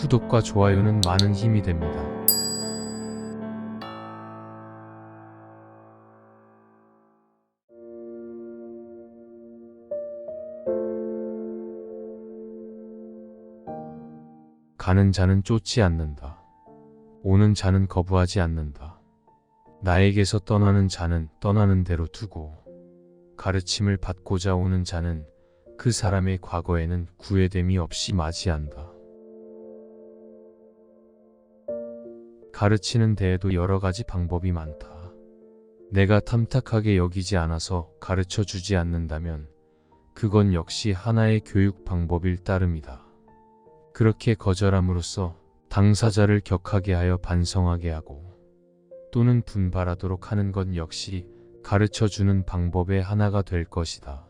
구독과 좋아요는 많은 힘이 됩니다. 가는 자는 쫓지 않는다. 오는 자는 거부하지 않는다. 나에게서 떠나는 자는 떠나는 대로 두고, 가르침을 받고자 오는 자는 그 사람의 과거에는 구애됨이 없이 맞이한다. 가르치는 데에도 여러 가지 방법이 많다. 내가 탐탁하게 여기지 않아서 가르쳐 주지 않는다면 그건 역시 하나의 교육 방법일 따름이다. 그렇게 거절함으로써 당사자를 격하게 하여 반성하게 하고 또는 분발하도록 하는 것 역시 가르쳐 주는 방법의 하나가 될 것이다.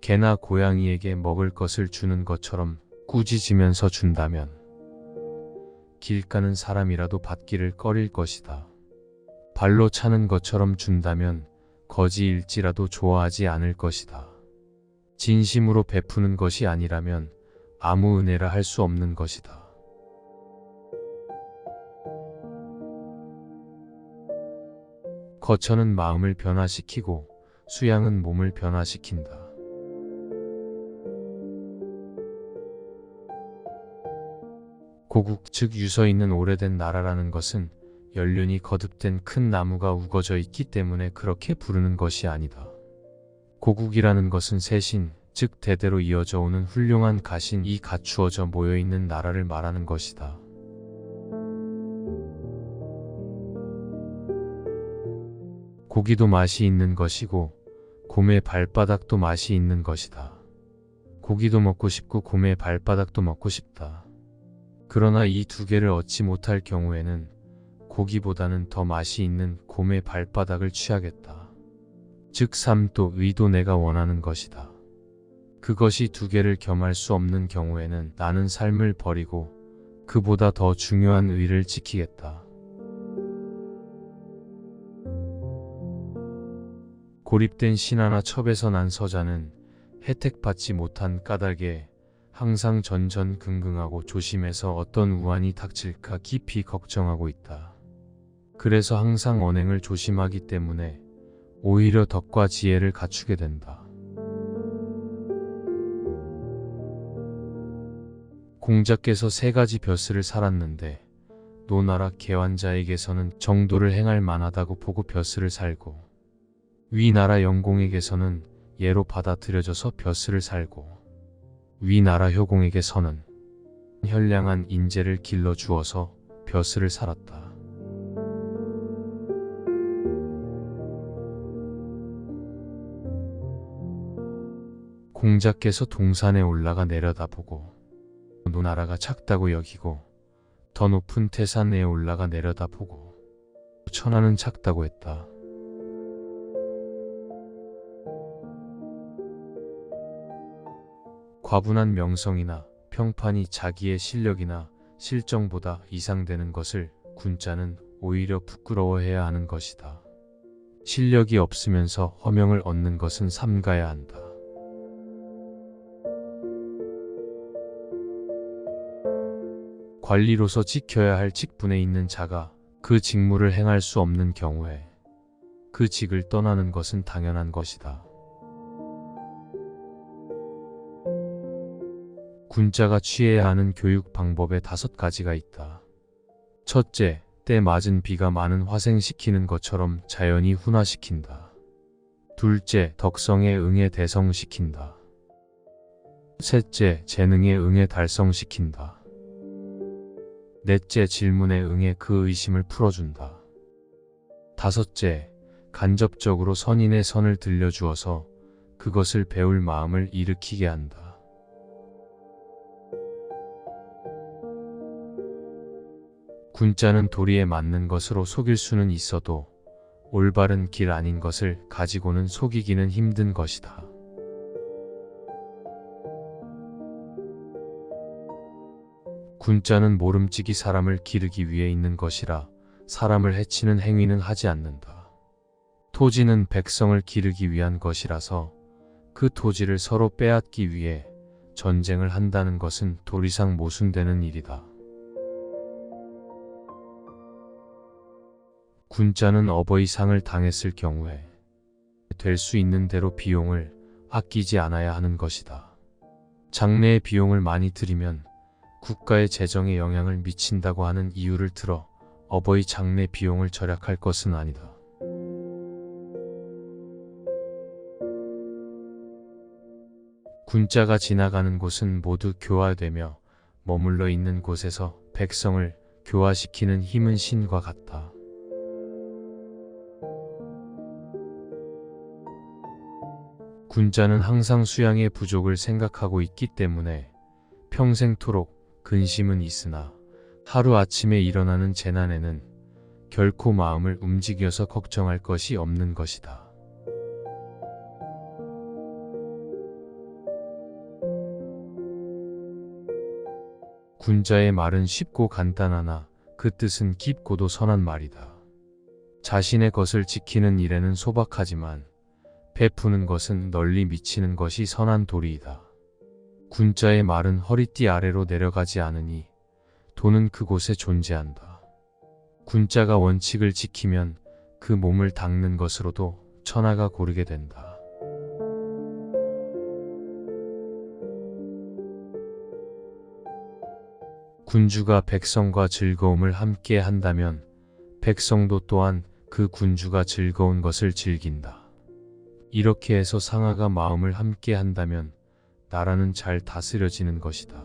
개나 고양이에게 먹을 것을 주는 것처럼 꾸짖으면서 준다면 길 가는 사람이라도 받기를 꺼릴 것이다. 발로 차는 것처럼 준다면 거지일지라도 좋아하지 않을 것이다. 진심으로 베푸는 것이 아니라면 아무 은혜라 할 수 없는 것이다. 거처는 마음을 변화시키고 수양은 몸을 변화시킨다. 고국 즉 유서 있는 오래된 나라라는 것은 연륜이 거듭된 큰 나무가 우거져 있기 때문에 그렇게 부르는 것이 아니다. 고국이라는 것은 세신, 즉 대대로 이어져 오는 훌륭한 가신이 갖추어져 모여있는 나라를 말하는 것이다. 고기도 맛이 있는 것이고 곰의 발바닥도 맛이 있는 것이다. 고기도 먹고 싶고 곰의 발바닥도 먹고 싶다. 그러나 이 두 개를 얻지 못할 경우에는 고기보다는 더 맛이 있는 곰의 발바닥을 취하겠다. 즉 삶도 의도 내가 원하는 것이다. 그것이 두 개를 겸할 수 없는 경우에는 나는 삶을 버리고 그보다 더 중요한 의를 지키겠다. 고립된 신하나 첩에서 난 서자는 혜택받지 못한 까닭에 항상 전전긍긍하고 조심해서 어떤 우환이 닥칠까 깊이 걱정하고 있다. 그래서 항상 언행을 조심하기 때문에 오히려 덕과 지혜를 갖추게 된다. 공자께서 세 가지 벼슬을 살았는데 노나라 개환자에게서는 정도를 행할 만하다고 보고 벼슬을 살고 위나라 영공에게서는 예로 받아들여져서 벼슬을 살고 위나라 효공에게서는 현량한 인재를 길러주어서 벼슬을 살았다. 공자께서 동산에 올라가 내려다보고 노나라가 작다고 여기고 더 높은 태산에 올라가 내려다보고 천하는 작다고 했다. 과분한 명성이나 평판이 자기의 실력이나 실정보다 이상되는 것을 군자는 오히려 부끄러워해야 하는 것이다. 실력이 없으면서 허명을 얻는 것은 삼가야 한다. 관리로서 지켜야 할 직분에 있는 자가 그 직무를 행할 수 없는 경우에 그 직을 떠나는 것은 당연한 것이다. 군자가 취해야 하는 교육 방법에 5가지가 있다. 첫째, 때 맞은 비가 많은 화생시키는 것처럼 자연히 훈화시킨다. 둘째, 덕성에 응해 대성시킨다. 셋째, 재능에 응해 달성시킨다. 넷째, 질문에 응해 그 의심을 풀어준다. 다섯째, 간접적으로 선인의 선을 들려주어서 그것을 배울 마음을 일으키게 한다. 군자는 도리에 맞는 것으로 속일 수는 있어도 올바른 길 아닌 것을 가지고는 속이기는 힘든 것이다. 군자는 모름지기 사람을 기르기 위해 있는 것이라 사람을 해치는 행위는 하지 않는다. 토지는 백성을 기르기 위한 것이라서 그 토지를 서로 빼앗기 위해 전쟁을 한다는 것은 도리상 모순되는 일이다. 군자는 어버이상을 당했을 경우에 될 수 있는 대로 비용을 아끼지 않아야 하는 것이다. 장례의 비용을 많이 들이면 국가의 재정에 영향을 미친다고 하는 이유를 들어 어버이 장례 비용을 절약할 것은 아니다. 군자가 지나가는 곳은 모두 교화되며 머물러 있는 곳에서 백성을 교화시키는 힘은 신과 같다. 군자는 항상 수양의 부족을 생각하고 있기 때문에 평생토록 근심은 있으나 하루아침에 일어나는 재난에는 결코 마음을 움직여서 걱정할 것이 없는 것이다. 군자의 말은 쉽고 간단하나 그 뜻은 깊고도 선한 말이다. 자신의 것을 지키는 일에는 소박하지만 베푸는 것은 널리 미치는 것이 선한 도리이다. 군자의 말은 허리띠 아래로 내려가지 않으니 돈은 그곳에 존재한다. 군자가 원칙을 지키면 그 몸을 닦는 것으로도 천하가 고르게 된다. 군주가 백성과 즐거움을 함께 한다면 백성도 또한 그 군주가 즐거운 것을 즐긴다. 이렇게 해서 상하가 마음을 함께 한다면 나라는 잘 다스려지는 것이다.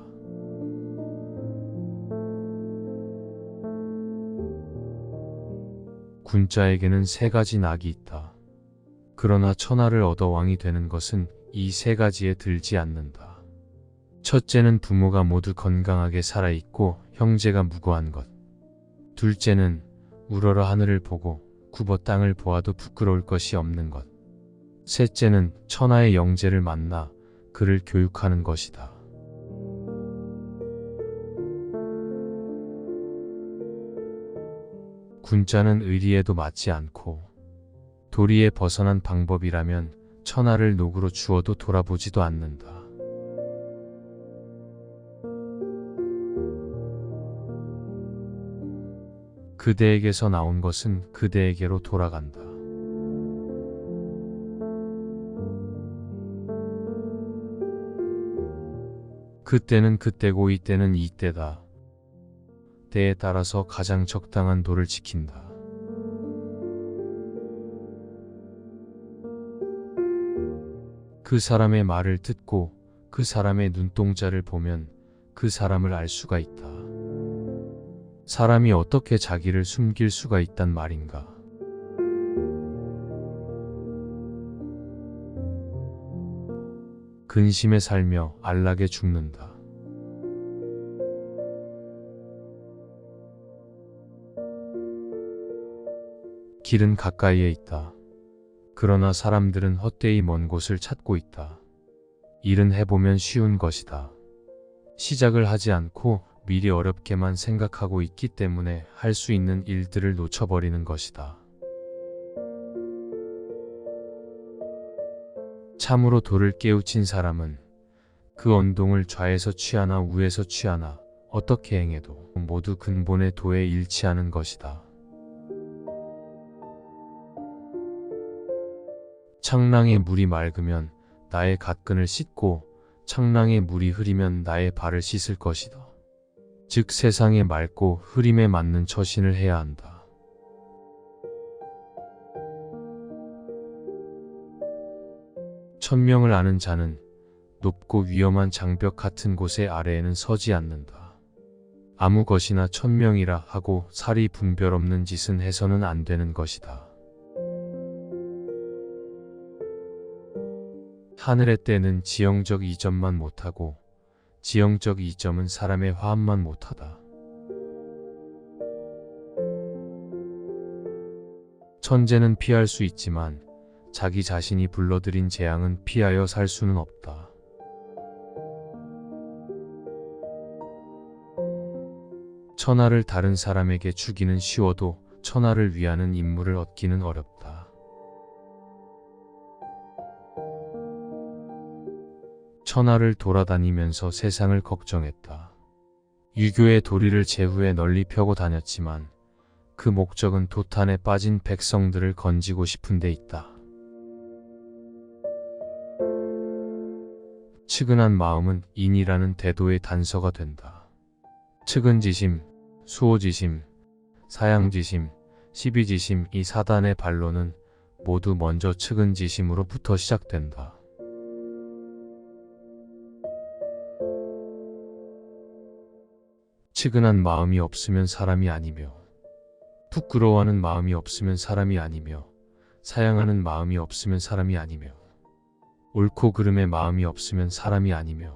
군자에게는 세 가지 낙이 있다. 그러나 천하를 얻어 왕이 되는 것은 이 세 가지에 들지 않는다. 첫째는 부모가 모두 건강하게 살아있고 형제가 무고한 것. 둘째는 우러러 하늘을 보고 굽어 땅을 보아도 부끄러울 것이 없는 것. 셋째는 천하의 영재를 만나 그를 교육하는 것이다. 군자는 의리에도 맞지 않고 도리에 벗어난 방법이라면 천하를 녹으로 주어도 돌아보지도 않는다. 그대에게서 나온 것은 그대에게로 돌아간다. 그때는 그때고 이때는 이때다. 때에 따라서 가장 적당한 도를 지킨다. 그 사람의 말을 듣고 그 사람의 눈동자를 보면 그 사람을 알 수가 있다. 사람이 어떻게 자기를 숨길 수가 있단 말인가? 근심에 살며 안락에 죽는다. 길은 가까이에 있다. 그러나 사람들은 헛되이 먼 곳을 찾고 있다. 일은 해보면 쉬운 것이다. 시작을 하지 않고 미리 어렵게만 생각하고 있기 때문에 할 수 있는 일들을 놓쳐버리는 것이다. 참으로 도를 깨우친 사람은 그 언동을 좌에서 취하나 우에서 취하나 어떻게 행해도 모두 근본의 도에 일치하는 것이다. 창랑에 물이 맑으면 나의 갓근을 씻고 창랑에 물이 흐리면 나의 발을 씻을 것이다. 즉 세상에 맑고 흐림에 맞는 처신을 해야 한다. 천명을 아는 자는 높고 위험한 장벽 같은 곳의 아래에는 서지 않는다. 아무 것이나 천명이라 하고 사리 분별 없는 짓은 해서는 안 되는 것이다. 하늘의 때는 지형적 이점만 못하고 지형적 이점은 사람의 화합만 못하다. 천재는 피할 수 있지만 자기 자신이 불러들인 재앙은 피하여 살 수는 없다. 천하를 다른 사람에게 주기는 쉬워도 천하를 위하는 인물을 얻기는 어렵다. 천하를 돌아다니면서 세상을 걱정했다. 유교의 도리를 제후에 널리 펴고 다녔지만 그 목적은 도탄에 빠진 백성들을 건지고 싶은 데 있다. 측은한 마음은 인이라는 대도의 단서가 된다. 측은지심, 수호지심, 사양지심, 시비지심 이 사단의 반론은 모두 먼저 측은지심으로부터 시작된다. 측은한 마음이 없으면 사람이 아니며, 부끄러워하는 마음이 없으면 사람이 아니며, 사양하는 마음이 없으면 사람이 아니며, 옳고 그름의 마음이 없으면 사람이 아니며,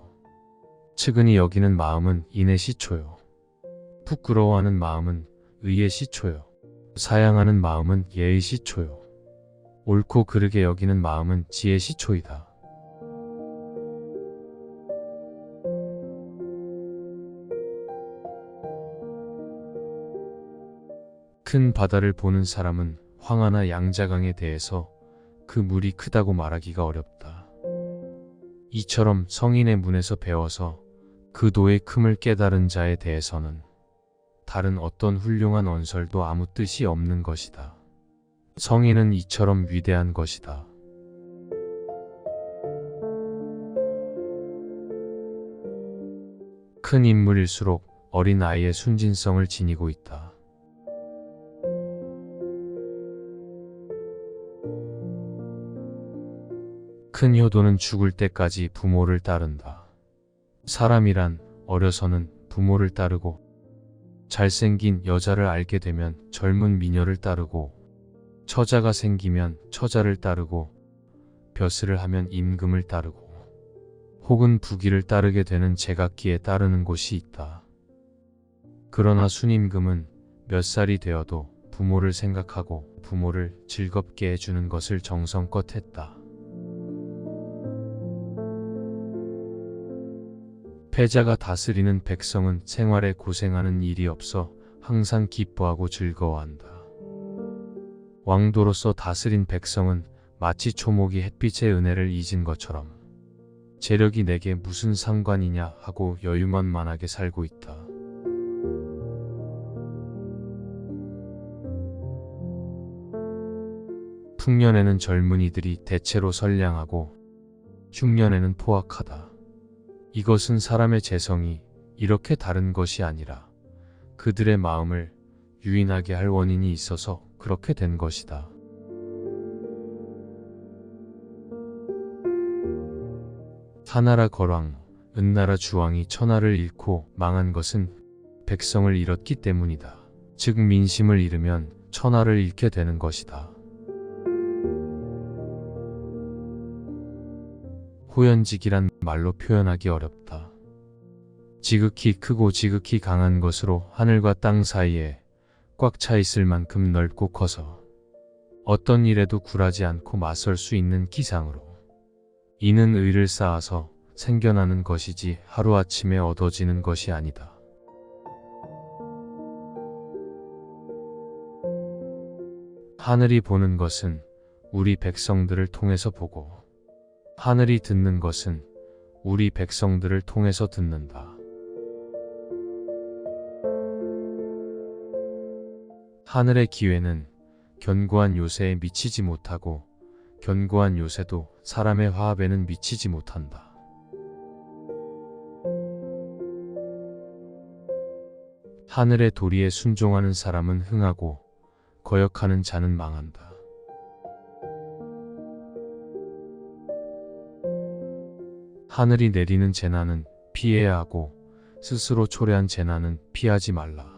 측은히 여기는 마음은 인의 시초요. 부끄러워하는 마음은 의의 시초요. 사양하는 마음은 예의 시초요. 옳고 그르게 여기는 마음은 지혜의 시초이다. 큰 바다를 보는 사람은 황하나 양자강에 대해서 그 물이 크다고 말하기가 어렵다. 이처럼 성인의 문에서 배워서 그 도의 큼을 깨달은 자에 대해서는 다른 어떤 훌륭한 언설도 아무 뜻이 없는 것이다. 성인은 이처럼 위대한 것이다. 큰 인물일수록 어린 아이의 순진성을 지니고 있다. 큰 효도는 죽을 때까지 부모를 따른다. 사람이란 어려서는 부모를 따르고, 잘생긴 여자를 알게 되면 젊은 미녀를 따르고, 처자가 생기면 처자를 따르고, 벼슬을 하면 임금을 따르고, 혹은 부귀를 따르게 되는 제각기에 따르는 곳이 있다. 그러나 순임금은 몇 살이 되어도 부모를 생각하고 부모를 즐겁게 해주는 것을 정성껏 했다. 패자가 다스리는 백성은 생활에 고생하는 일이 없어 항상 기뻐하고 즐거워한다. 왕도로서 다스린 백성은 마치 초목이 햇빛의 은혜를 잊은 것처럼 재력이 내게 무슨 상관이냐 하고 여유만만하게 살고 있다. 풍년에는 젊은이들이 대체로 선량하고 흉년에는 포악하다. 이것은 사람의 재성이 이렇게 다른 것이 아니라 그들의 마음을 유인하게 할 원인이 있어서 그렇게 된 것이다. 하나라 거왕, 은나라 주왕이 천하를 잃고 망한 것은 백성을 잃었기 때문이다. 즉 민심을 잃으면 천하를 잃게 되는 것이다. 호연직이란 말로 표현하기 어렵다. 지극히 크고 지극히 강한 것으로 하늘과 땅 사이에 꽉 차 있을 만큼 넓고 커서 어떤 일에도 굴하지 않고 맞설 수 있는 기상으로, 이는 의를 쌓아서 생겨나는 것이지 하루아침에 얻어지는 것이 아니다. 하늘이 보는 것은 우리 백성들을 통해서 보고, 하늘이 듣는 것은 우리 백성들을 통해서 듣는다. 하늘의 기회는 견고한 요새에 미치지 못하고 견고한 요새도 사람의 화합에는 미치지 못한다. 하늘의 도리에 순종하는 사람은 흥하고 거역하는 자는 망한다. 하늘이 내리는 재난은 피해야 하고 스스로 초래한 재난은 피하지 말라.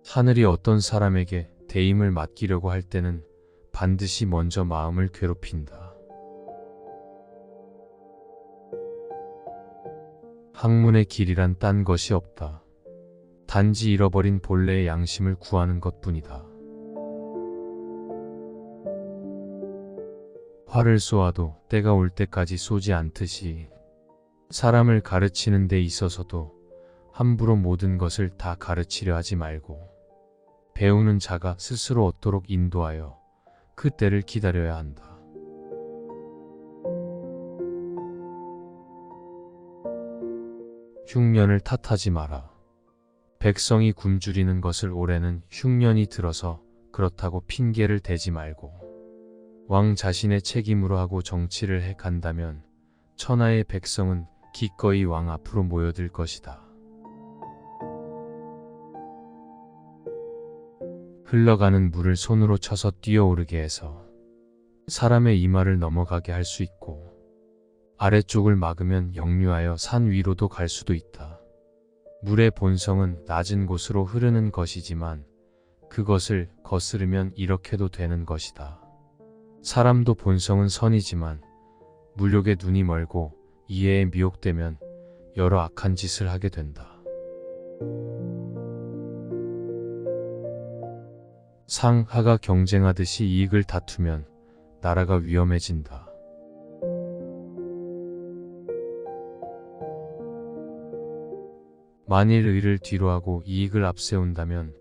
하늘이 어떤 사람에게 대임을 맡기려고 할 때는 반드시 먼저 마음을 괴롭힌다. 학문의 길이란 딴 것이 없다. 단지 잃어버린 본래의 양심을 구하는 것뿐이다. 활을 쏘아도 때가 올 때까지 쏘지 않듯이 사람을 가르치는 데 있어서도 함부로 모든 것을 다 가르치려 하지 말고 배우는 자가 스스로 얻도록 인도하여 그 때를 기다려야 한다. 흉년을 탓하지 마라. 백성이 굶주리는 것을 올해는 흉년이 들어서 그렇다고 핑계를 대지 말고 왕 자신의 책임으로 하고 정치를 해 간다면 천하의 백성은 기꺼이 왕 앞으로 모여들 것이다. 흘러가는 물을 손으로 쳐서 뛰어오르게 해서 사람의 이마를 넘어가게 할 수 있고 아래쪽을 막으면 역류하여 산 위로도 갈 수도 있다. 물의 본성은 낮은 곳으로 흐르는 것이지만 그것을 거스르면 이렇게도 되는 것이다. 사람도 본성은 선이지만 물욕에 눈이 멀고 이해에 미혹되면 여러 악한 짓을 하게 된다. 상하가 경쟁하듯이 이익을 다투면 나라가 위험해진다. 만일 의를 뒤로하고 이익을 앞세운다면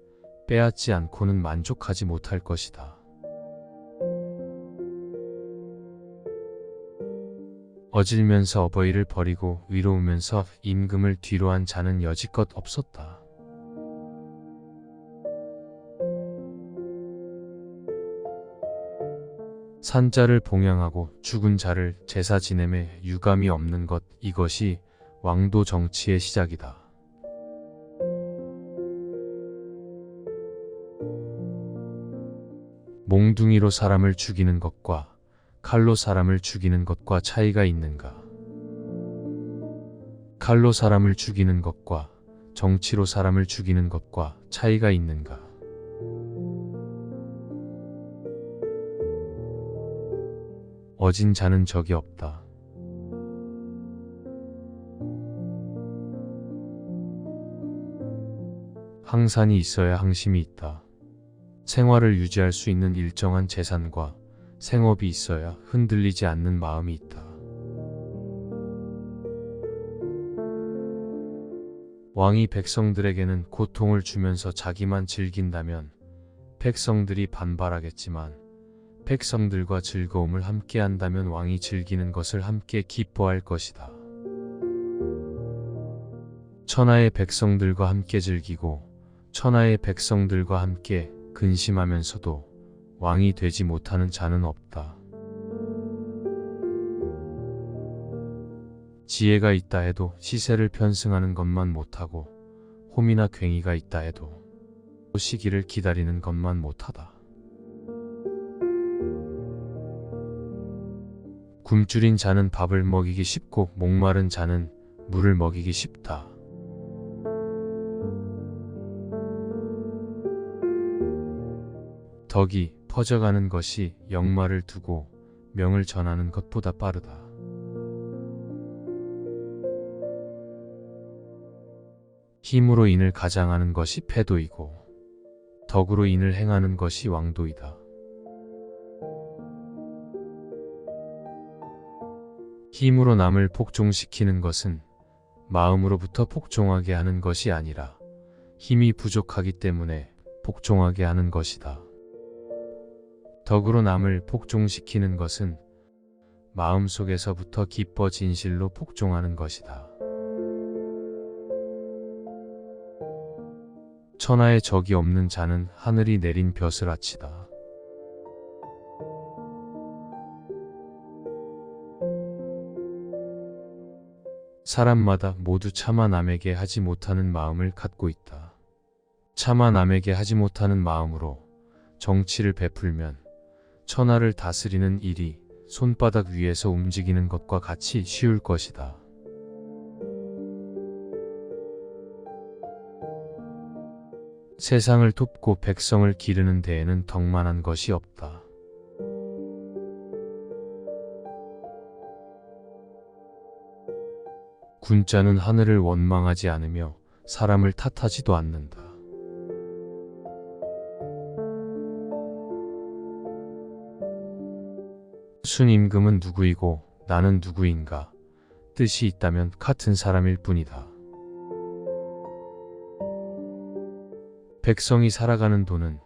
빼앗지 않고는 만족하지 못할 것이다. 어질면서 어버이를 버리고 위로우면서 임금을 뒤로한 자는 여지껏 없었다. 산자를 봉양하고 죽은 자를 제사 지냄에 유감이 없는 것, 이것이 왕도 정치의 시작이다. 몽둥이로 사람을 죽이는 것과 칼로 사람을 죽이는 것과 차이가 있는가? 칼로 사람을 죽이는 것과 정치로 사람을 죽이는 것과 차이가 있는가? 어진 자는 적이 없다. 항산이 있어야 항심이 있다. 생활을 유지할 수 있는 일정한 재산과 생업이 있어야 흔들리지 않는 마음이 있다. 왕이 백성들에게는 고통을 주면서 자기만 즐긴다면 백성들이 반발하겠지만 백성들과 즐거움을 함께 한다면 왕이 즐기는 것을 함께 기뻐할 것이다. 천하의 백성들과 함께 즐기고 천하의 백성들과 함께 근심하면서도 왕이 되지 못하는 자는 없다. 지혜가 있다 해도 시세를 편승하는 것만 못하고 홈이나 괭이가 있다 해도 시기를 기다리는 것만 못하다. 굶주린 자는 밥을 먹이기 쉽고 목마른 자는 물을 먹이기 쉽다. 덕이 퍼져가는 것이 역마를 두고 명을 전하는 것보다 빠르다. 힘으로 인을 가장하는 것이 패도이고 덕으로 인을 행하는 것이 왕도이다. 힘으로 남을 복종시키는 것은 마음으로부터 복종하게 하는 것이 아니라 힘이 부족하기 때문에 복종하게 하는 것이다. 덕으로 남을 복종시키는 것은 마음속에서부터 기뻐 진실로 복종하는 것이다. 천하에 적이 없는 자는 하늘이 내린 벼슬 아치다. 사람마다 모두 차마 남에게 하지 못하는 마음을 갖고 있다. 차마 남에게 하지 못하는 마음으로 정치를 베풀면 천하를 다스리는 일이 손바닥 위에서 움직이는 것과 같이 쉬울 것이다. 세상을 돕고 백성을 기르는 데에는 덕만한 것이 없다. 군자는 하늘을 원망하지 않으며 사람을 탓하지도 않는다. 순임금은 누구이고 나는 누구인가? 뜻이 있다면 같은 사람일 뿐이다. 백성이 살아가는 돈은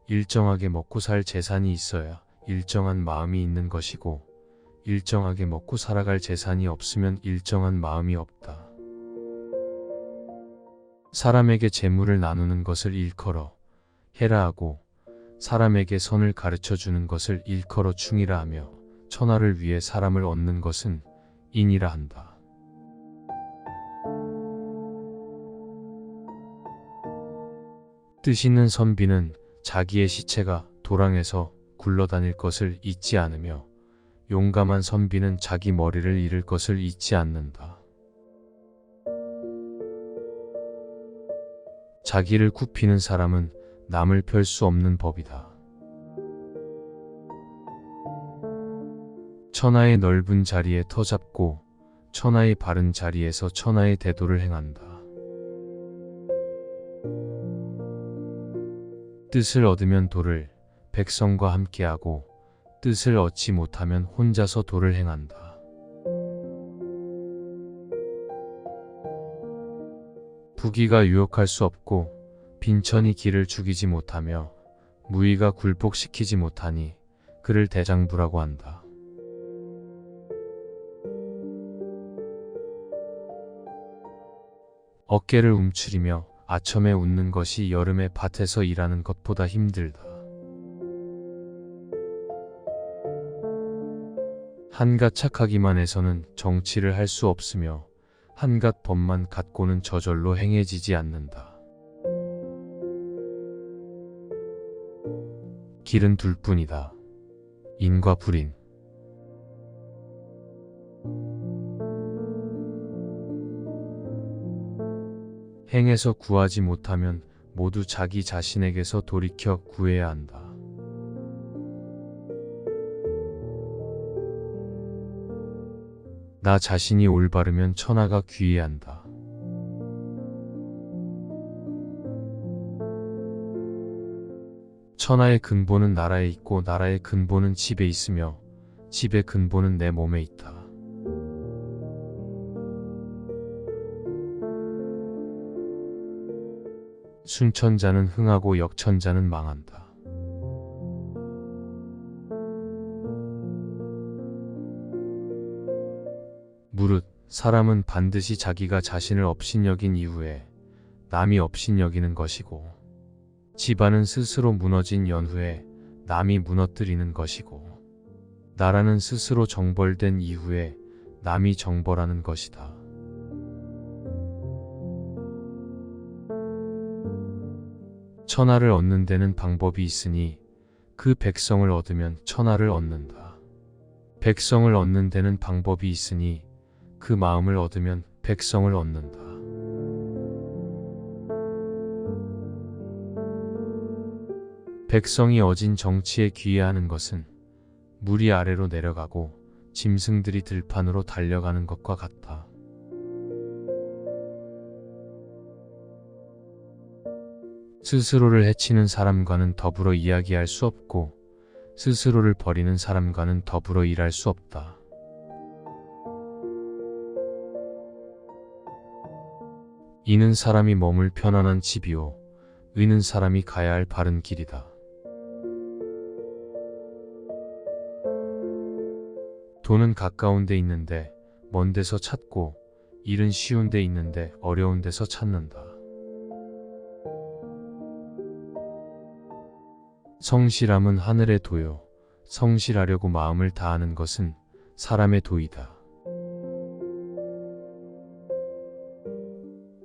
일정하게 먹고 살 재산이 있어야 일정한 마음이 있는 것이고 일정하게 먹고 살아갈 재산이 없으면 일정한 마음이 없다. 사람에게 재물을 나누는 것을 일컬어 해라 하고 사람에게 선을 가르쳐 주는 것을 일컬어 충이라 하며 천하를 위해 사람을 얻는 것은 인이라 한다. 뜻 있는 선비는 자기의 시체가 도랑에서 굴러다닐 것을 잊지 않으며 용감한 선비는 자기 머리를 잃을 것을 잊지 않는다. 자기를 굽히는 사람은 남을 펼 수 없는 법이다. 천하의 넓은 자리에 터 잡고 천하의 바른 자리에서 천하의 대도를 행한다. 뜻을 얻으면 도를 백성과 함께하고 뜻을 얻지 못하면 혼자서 도를 행한다. 부귀가 유혹할 수 없고 빈천이 기를 죽이지 못하며 무의가 굴복시키지 못하니 그를 대장부라고 한다. 어깨를 움츠리며 아첨에 웃는 것이 여름의 밭에서 일하는 것보다 힘들다. 한갓 착하기만 해서는 정치를 할 수 없으며 한갓 법만 갖고는 저절로 행해지지 않는다. 길은 둘뿐이다. 인과 불인. 행해서 구하지 못하면 모두 자기 자신에게서 돌이켜 구해야 한다. 나 자신이 올바르면 천하가 귀해한다. 천하의 근본은 나라에 있고 나라의 근본은 집에 있으며 집의 근본은 내 몸에 있다. 순천자는 흥하고 역천자는 망한다. 무릇 사람은 반드시 자기가 자신을 업신여긴 이후에 남이 업신여기는 것이고 집안은 스스로 무너진 연후에 남이 무너뜨리는 것이고 나라는 스스로 정벌된 이후에 남이 정벌하는 것이다. 천하를 얻는 데는 방법이 있으니 그 백성을 얻으면 천하를 얻는다. 백성을 얻는 데는 방법이 있으니 그 마음을 얻으면 백성을 얻는다. 백성이 어진 정치에 귀해하는 것은 물이 아래로 내려가고 짐승들이 들판으로 달려가는 것과 같다. 스스로를 해치는 사람과는 더불어 이야기할 수 없고 스스로를 버리는 사람과는 더불어 일할 수 없다. 이는 사람이 머물 편안한 집이요 의는 사람이 가야 할 바른 길이다. 돈은 가까운 데 있는데 먼 데서 찾고 일은 쉬운 데 있는데 어려운 데서 찾는다. 성실함은 하늘의 도요 성실하려고 마음을 다하는 것은 사람의 도이다.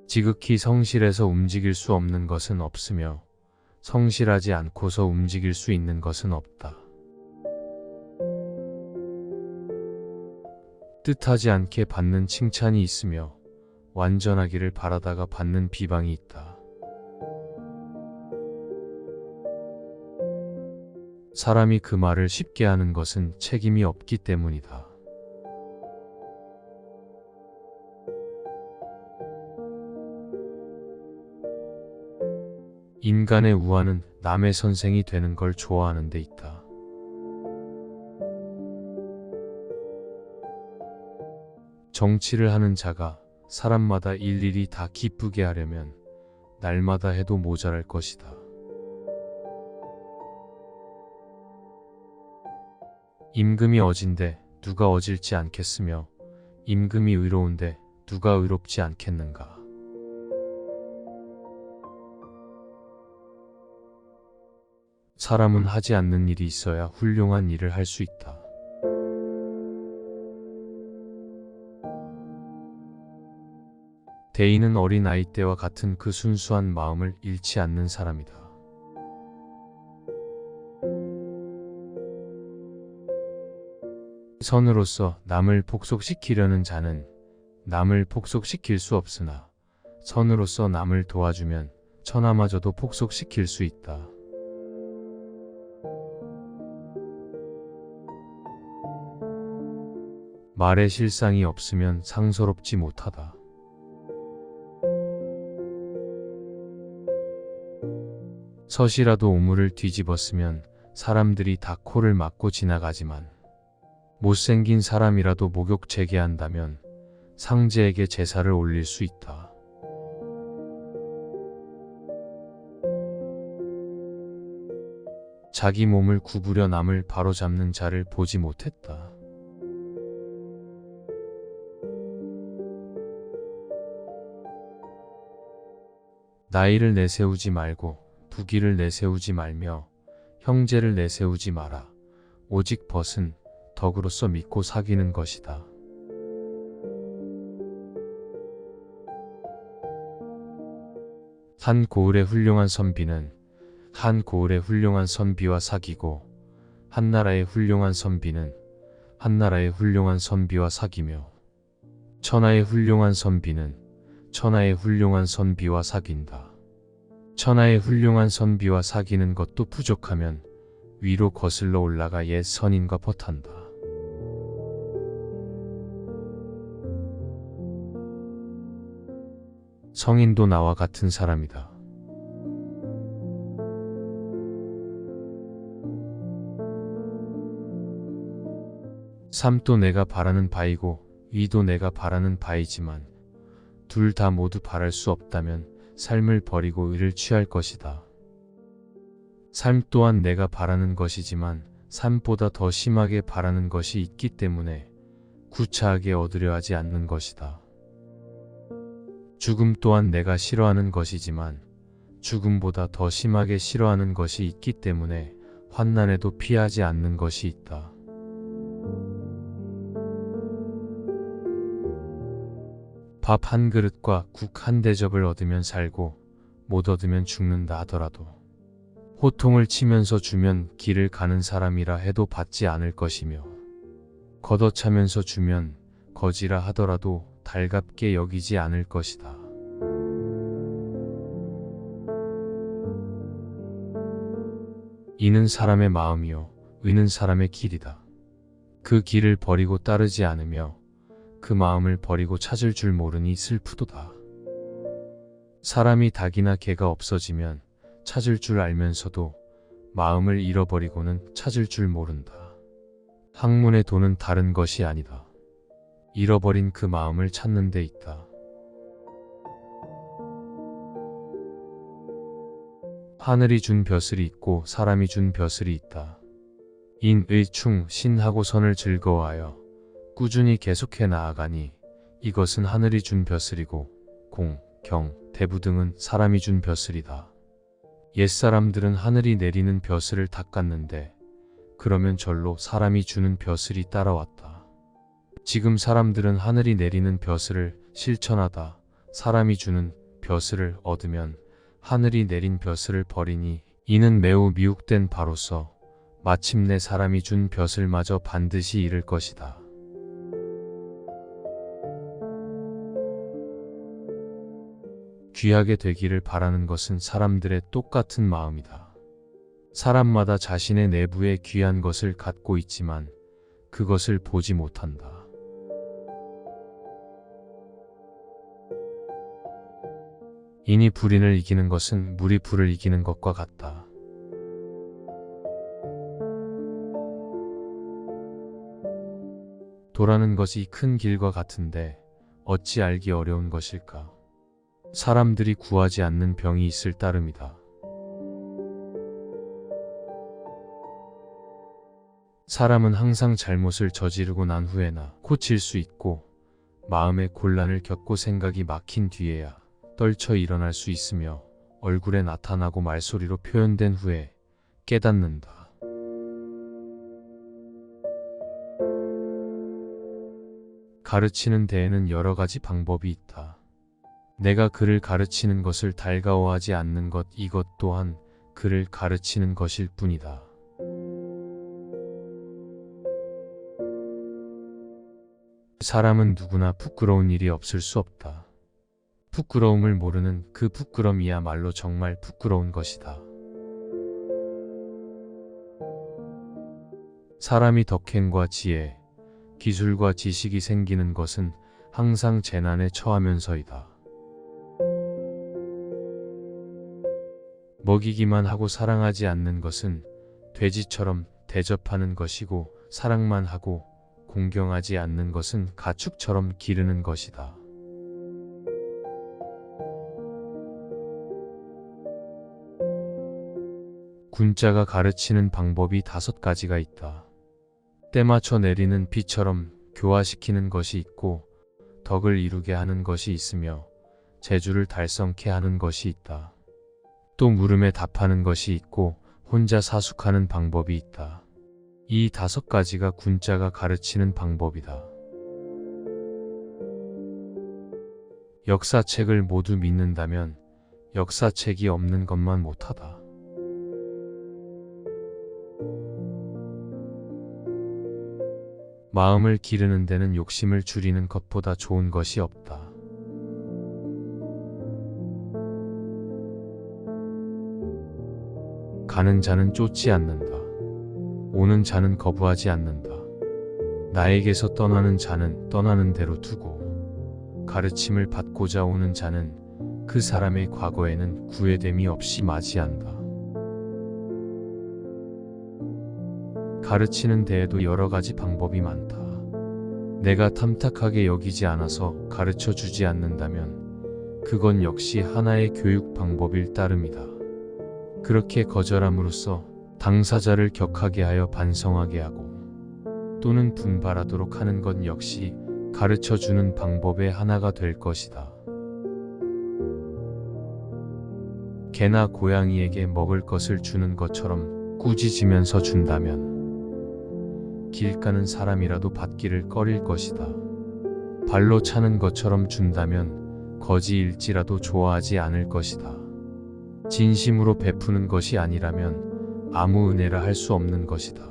지극히 성실해서 움직일 수 없는 것은 없으며 성실하지 않고서 움직일 수 있는 것은 없다. 뜻하지 않게 받는 칭찬이 있으며 완전하기를 바라다가 받는 비방이 있다. 사람이 그 말을 쉽게 하는 것은 책임이 없기 때문이다. 인간의 우화는 남의 선생이 되는 걸 좋아하는 데 있다. 정치를 하는 자가 사람마다 일일이 다 기쁘게 하려면 날마다 해도 모자랄 것이다. 임금이 어진데 누가 어질지 않겠으며 임금이 의로운데 누가 의롭지 않겠는가. 사람은 하지 않는 일이 있어야 훌륭한 일을 할 수 있다. 대인은 어린 아이 때와 같은 그 순수한 마음을 잃지 않는 사람이다. 선으로서 남을 폭속시키려는 자는 남을 폭속시킬 수 없으나 선으로서 남을 도와주면 천하마저도 폭속시킬 수 있다. 말에 실상이 없으면 상서롭지 못하다. 섯이라도 오물을 뒤집었으면 사람들이 다 코를 막고 지나가지만 못생긴 사람이라도 목욕 재개한다면 상제에게 제사를 올릴 수 있다. 자기 몸을 구부려 남을 바로잡는 자를 보지 못했다. 나이를 내세우지 말고 부귀를 내세우지 말며 형제를 내세우지 마라. 오직 벗은 덕으로서 믿고 사귀는 것이다. 한 고을의 훌륭한 선비는 한 고을의 훌륭한 선비와 사귀고 한 나라의 훌륭한 선비는 한 나라의 훌륭한 선비와 사귀며 천하의 훌륭한 선비는 천하의 훌륭한 선비와 사귄다. 천하의 훌륭한 선비와 사귀는 것도 부족하면 위로 거슬러 올라가 옛 선인과 벗한다. 성인도 나와 같은 사람이다. 삶도 내가 바라는 바이고 위도 내가 바라는 바이지만 둘 다 모두 바랄 수 없다면 삶을 버리고 의를 취할 것이다. 삶 또한 내가 바라는 것이지만 삶보다 더 심하게 바라는 것이 있기 때문에 구차하게 얻으려 하지 않는 것이다. 죽음 또한 내가 싫어하는 것이지만 죽음보다 더 심하게 싫어하는 것이 있기 때문에 환난에도 피하지 않는 것이 있다. 밥 한 그릇과 국 한 대접을 얻으면 살고 못 얻으면 죽는다 하더라도 호통을 치면서 주면 길을 가는 사람이라 해도 받지 않을 것이며 걷어차면서 주면 거지라 하더라도 달갑게 여기지 않을 것이다. 이는 사람의 마음이요 의는 사람의 길이다. 그 길을 버리고 따르지 않으며 그 마음을 버리고 찾을 줄 모르니 슬프도다. 사람이 닭이나 개가 없어지면 찾을 줄 알면서도 마음을 잃어버리고는 찾을 줄 모른다. 학문의 도는 다른 것이 아니다. 잃어버린 그 마음을 찾는 데 있다. 하늘이 준 벼슬이 있고 사람이 준 벼슬이 있다. 인, 의, 충, 신하고 선을 즐거워하여 꾸준히 계속해 나아가니 이것은 하늘이 준 벼슬이고 공, 경, 대부 등은 사람이 준 벼슬이다. 옛사람들은 하늘이 내리는 벼슬을 닦았는데 그러면 절로 사람이 주는 벼슬이 따라왔다. 지금 사람들은 하늘이 내리는 벼슬을 실천하다 사람이 주는 벼슬을 얻으면 하늘이 내린 벼슬을 버리니 이는 매우 미혹된 바로서 마침내 사람이 준 벼슬마저 반드시 잃을 것이다. 귀하게 되기를 바라는 것은 사람들의 똑같은 마음이다. 사람마다 자신의 내부에 귀한 것을 갖고 있지만 그것을 보지 못한다. 인이 불인을 이기는 것은 물이 불을 이기는 것과 같다. 도라는 것이 큰 길과 같은데 어찌 알기 어려운 것일까? 사람들이 구하지 않는 병이 있을 따름이다. 사람은 항상 잘못을 저지르고 난 후에나 고칠 수 있고 마음의 곤란을 겪고 생각이 막힌 뒤에야 떨쳐 일어날 수 있으며 얼굴에 나타나고 말소리로 표현된 후에 깨닫는다. 가르치는 데에는 여러 가지 방법이 있다. 내가 그를 가르치는 것을 달가워하지 않는 것, 이것 또한 그를 가르치는 것일 뿐이다. 사람은 누구나 부끄러운 일이 없을 수 없다. 부끄러움을 모르는 그 부끄럼이야말로 정말 부끄러운 것이다. 사람이 덕행과 지혜, 기술과 지식이 생기는 것은 항상 재난에 처하면서이다. 먹이기만 하고 사랑하지 않는 것은 돼지처럼 대접하는 것이고, 사랑만 하고 공경하지 않는 것은 가축처럼 기르는 것이다. 군자가 가르치는 방법이 5가지가 있다. 때맞춰 내리는 비처럼 교화시키는 것이 있고, 덕을 이루게 하는 것이 있으며 재주를 달성케 하는 것이 있다. 또 물음에 답하는 것이 있고 혼자 사숙하는 방법이 있다. 이 5가지가 군자가 가르치는 방법이다. 역사책을 모두 믿는다면 역사책이 없는 것만 못하다. 마음을 기르는 데는 욕심을 줄이는 것보다 좋은 것이 없다. 가는 자는 쫓지 않는다. 오는 자는 거부하지 않는다. 나에게서 떠나는 자는 떠나는 대로 두고, 가르침을 받고자 오는 자는 그 사람의 과거에는 구애됨이 없이 맞이한다. 가르치는 데에도 여러 가지 방법이 많다. 내가 탐탁하게 여기지 않아서 가르쳐 주지 않는다면 그건 역시 하나의 교육 방법일 따름이다. 그렇게 거절함으로써 당사자를 격하게 하여 반성하게 하고 또는 분발하도록 하는 것 역시 가르쳐 주는 방법의 하나가 될 것이다. 개나 고양이에게 먹을 것을 주는 것처럼 꾸짖으면서 준다면 길 가는 사람이라도 받기를 꺼릴 것이다. 발로 차는 것처럼 준다면 거지일지라도 좋아하지 않을 것이다. 진심으로 베푸는 것이 아니라면 아무 은혜라 할 수 없는 것이다.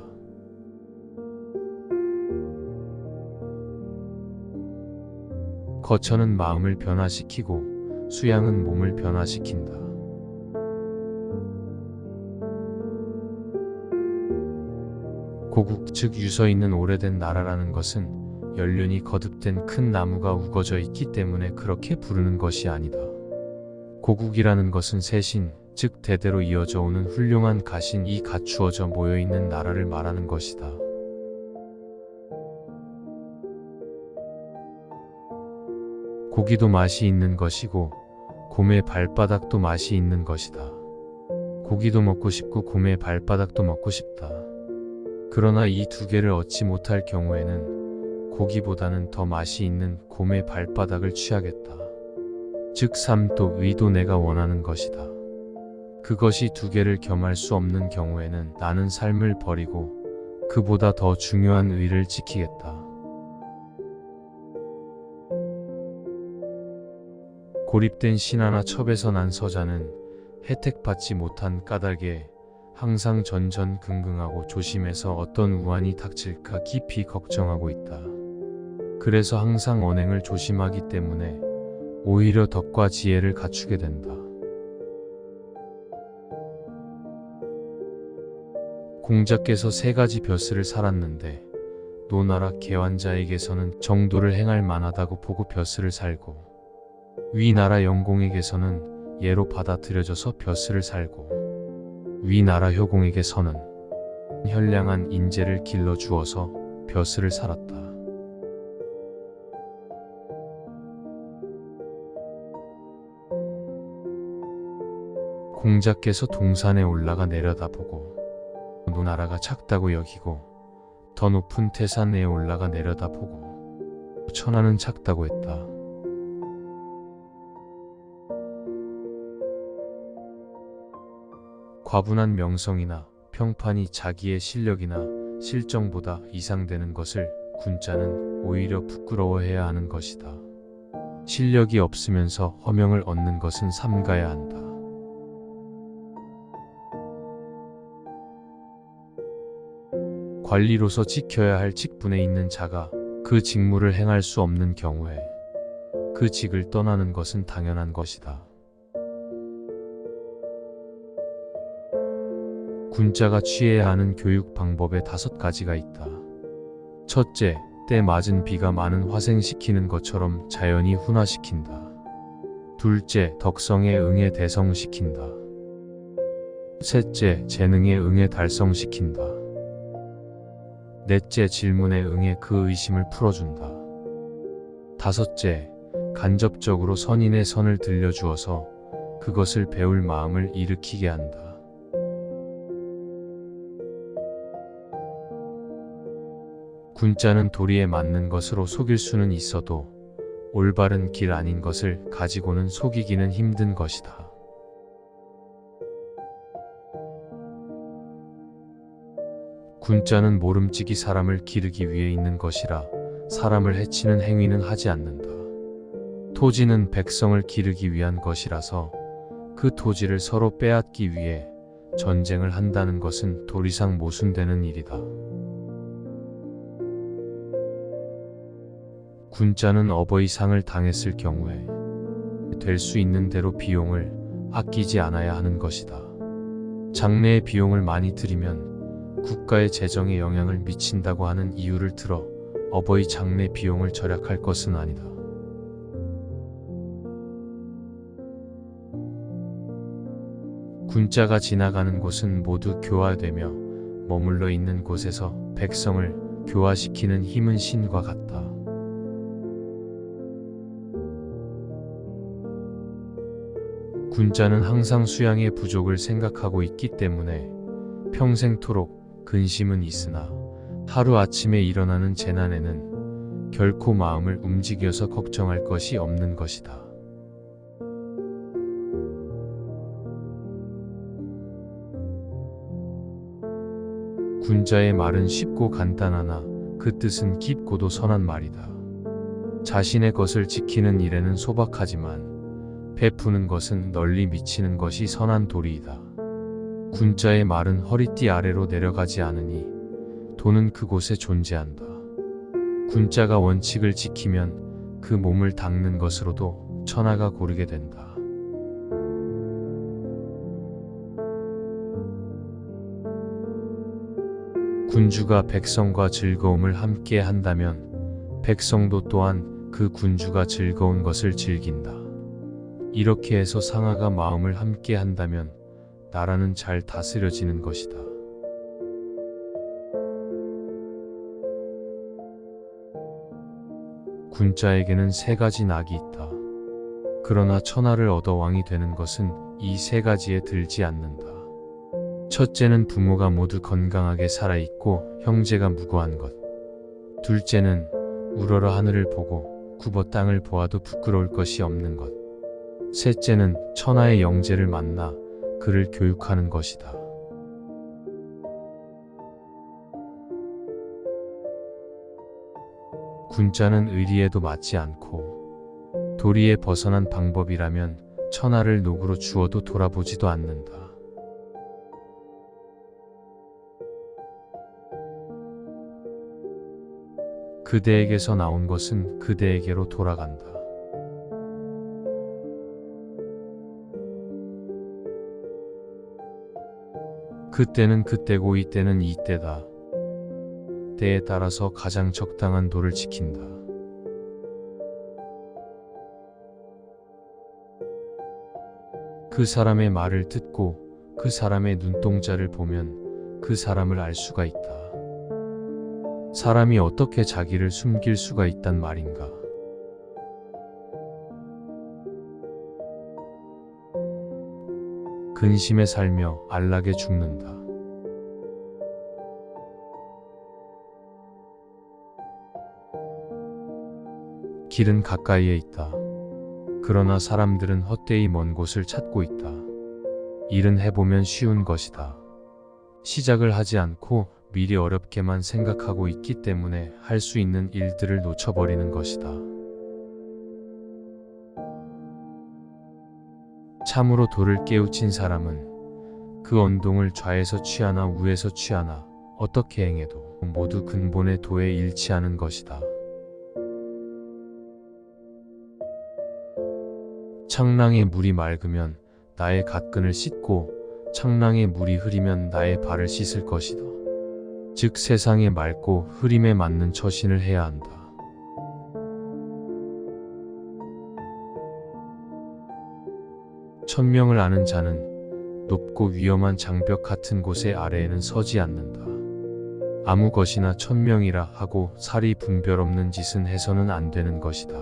거처는 마음을 변화시키고 수양은 몸을 변화시킨다. 고국 즉 유서 있는 오래된 나라라는 것은 연륜이 거듭된 큰 나무가 우거져 있기 때문에 그렇게 부르는 것이 아니다. 고국이라는 것은 세신, 즉 대대로 이어져 오는 훌륭한 가신이 갖추어져 모여있는 나라를 말하는 것이다. 고기도 맛이 있는 것이고 곰의 발바닥도 맛이 있는 것이다. 고기도 먹고 싶고 곰의 발바닥도 먹고 싶다. 그러나 이 2개를 얻지 못할 경우에는 고기보다는 더 맛이 있는 곰의 발바닥을 취하겠다. 즉 삶도 의도 내가 원하는 것이다. 그것이 2개를 겸할 수 없는 경우에는 나는 삶을 버리고 그보다 더 중요한 의를 지키겠다. 고립된 신하나 첩에서 난 서자는 혜택받지 못한 까닭에 항상 전전긍긍하고 조심해서 어떤 우환이 닥칠까 깊이 걱정하고 있다. 그래서 항상 언행을 조심하기 때문에 오히려 덕과 지혜를 갖추게 된다. 공자께서 3가지 벼슬을 살았는데 노나라 개환자에게서는 정도를 행할 만하다고 보고 벼슬을 살고, 위나라 영공에게서는 예로 받아들여져서 벼슬을 살고, 위나라 효공에게서는 현량한 인재를 길러주어서 벼슬을 살았다. 공자께서 동산에 올라가 내려다보고 노나라가 작다고 여기고 더 높은 태산에 올라가 내려다보고 천하는 작다고 했다. 과분한 명성이나 평판이 자기의 실력이나 실정보다 이상되는 것을 군자는 오히려 부끄러워해야 하는 것이다. 실력이 없으면서 허명을 얻는 것은 삼가야 한다. 관리로서 지켜야 할 직분에 있는 자가 그 직무를 행할 수 없는 경우에 그 직을 떠나는 것은 당연한 것이다. 군자가 취해야 하는 교육 방법에 5가지가 있다. 첫째, 때 맞은 비가 많은 화생시키는 것처럼 자연히 훈화시킨다. 둘째, 덕성에 응해 대성시킨다. 셋째, 재능에 응해 달성시킨다. 넷째, 질문에 응해 그 의심을 풀어준다. 다섯째, 간접적으로 선인의 선을 들려주어서 그것을 배울 마음을 일으키게 한다. 군자는 도리에 맞는 것으로 속일 수는 있어도 올바른 길 아닌 것을 가지고는 속이기는 힘든 것이다. 군자는 모름지기 사람을 기르기 위해 있는 것이라 사람을 해치는 행위는 하지 않는다. 토지는 백성을 기르기 위한 것이라서 그 토지를 서로 빼앗기 위해 전쟁을 한다는 것은 도리상 모순되는 일이다. 군자는 어버이 상을 당했을 경우에 될 수 있는 대로 비용을 아끼지 않아야 하는 것이다. 장례의 비용을 많이 들이면 국가의 재정에 영향을 미친다고 하는 이유를 들어 어버이 장례 비용을 절약할 것은 아니다. 군자가 지나가는 곳은 모두 교화되며 머물러 있는 곳에서 백성을 교화시키는 힘은 신과 같다. 군자는 항상 수양의 부족을 생각하고 있기 때문에 평생토록 근심은 있으나 하루아침에 일어나는 재난에는 결코 마음을 움직여서 걱정할 것이 없는 것이다. 군자의 말은 쉽고 간단하나 그 뜻은 깊고도 선한 말이다. 자신의 것을 지키는 일에는 소박하지만 베푸는 것은 널리 미치는 것이 선한 도리이다. 군자의 말은 허리띠 아래로 내려가지 않으니 도는 그곳에 존재한다. 군자가 원칙을 지키면 그 몸을 닦는 것으로도 천하가 고르게 된다. 군주가 백성과 즐거움을 함께 한다면 백성도 또한 그 군주가 즐거운 것을 즐긴다. 이렇게 해서 상하가 마음을 함께 한다면 나라는 잘 다스려지는 것이다. 군자에게는 3가지 낙이 있다. 그러나 천하를 얻어 왕이 되는 것은 이 3가지에 들지 않는다. 첫째는 부모가 모두 건강하게 살아있고 형제가 무고한 것. 둘째는 우러러 하늘을 보고 굽어 땅을 보아도 부끄러울 것이 없는 것. 셋째는 천하의 영재를 만나 그를 교육하는 것이다. 군자는 의리에도 맞지 않고 도리에 벗어난 방법이라면 천하를 녹으로 주어도 돌아보지도 않는다. 그대에게서 나온 것은 그대에게로 돌아간다. 그때는 그때고 이때는 이때다. 때에 따라서 가장 적당한 도를 지킨다. 그 사람의 말을 듣고 그 사람의 눈동자를 보면 그 사람을 알 수가 있다. 사람이 어떻게 자기를 숨길 수가 있단 말인가? 근심에 살며 안락에 죽는다. 길은 가까이에 있다. 그러나 사람들은 헛되이 먼 곳을 찾고 있다. 일은 해보면 쉬운 것이다. 시작을 하지 않고 미리 어렵게만 생각하고 있기 때문에 할 수 있는 일들을 놓쳐버리는 것이다. 참으로 도를 깨우친 사람은 그 언동을 좌에서 취하나 우에서 취하나 어떻게 행해도 모두 근본의 도에 일치하는 것이다. 창랑의 물이 맑으면 나의 갓근을 씻고 창랑의 물이 흐리면 나의 발을 씻을 것이다. 즉 세상에 맑고 흐림에 맞는 처신을 해야 한다. 천명을 아는 자는 높고 위험한 장벽 같은 곳의 아래에는 서지 않는다. 아무 것이나 천명이라 하고 사리 분별 없는 짓은 해서는 안 되는 것이다.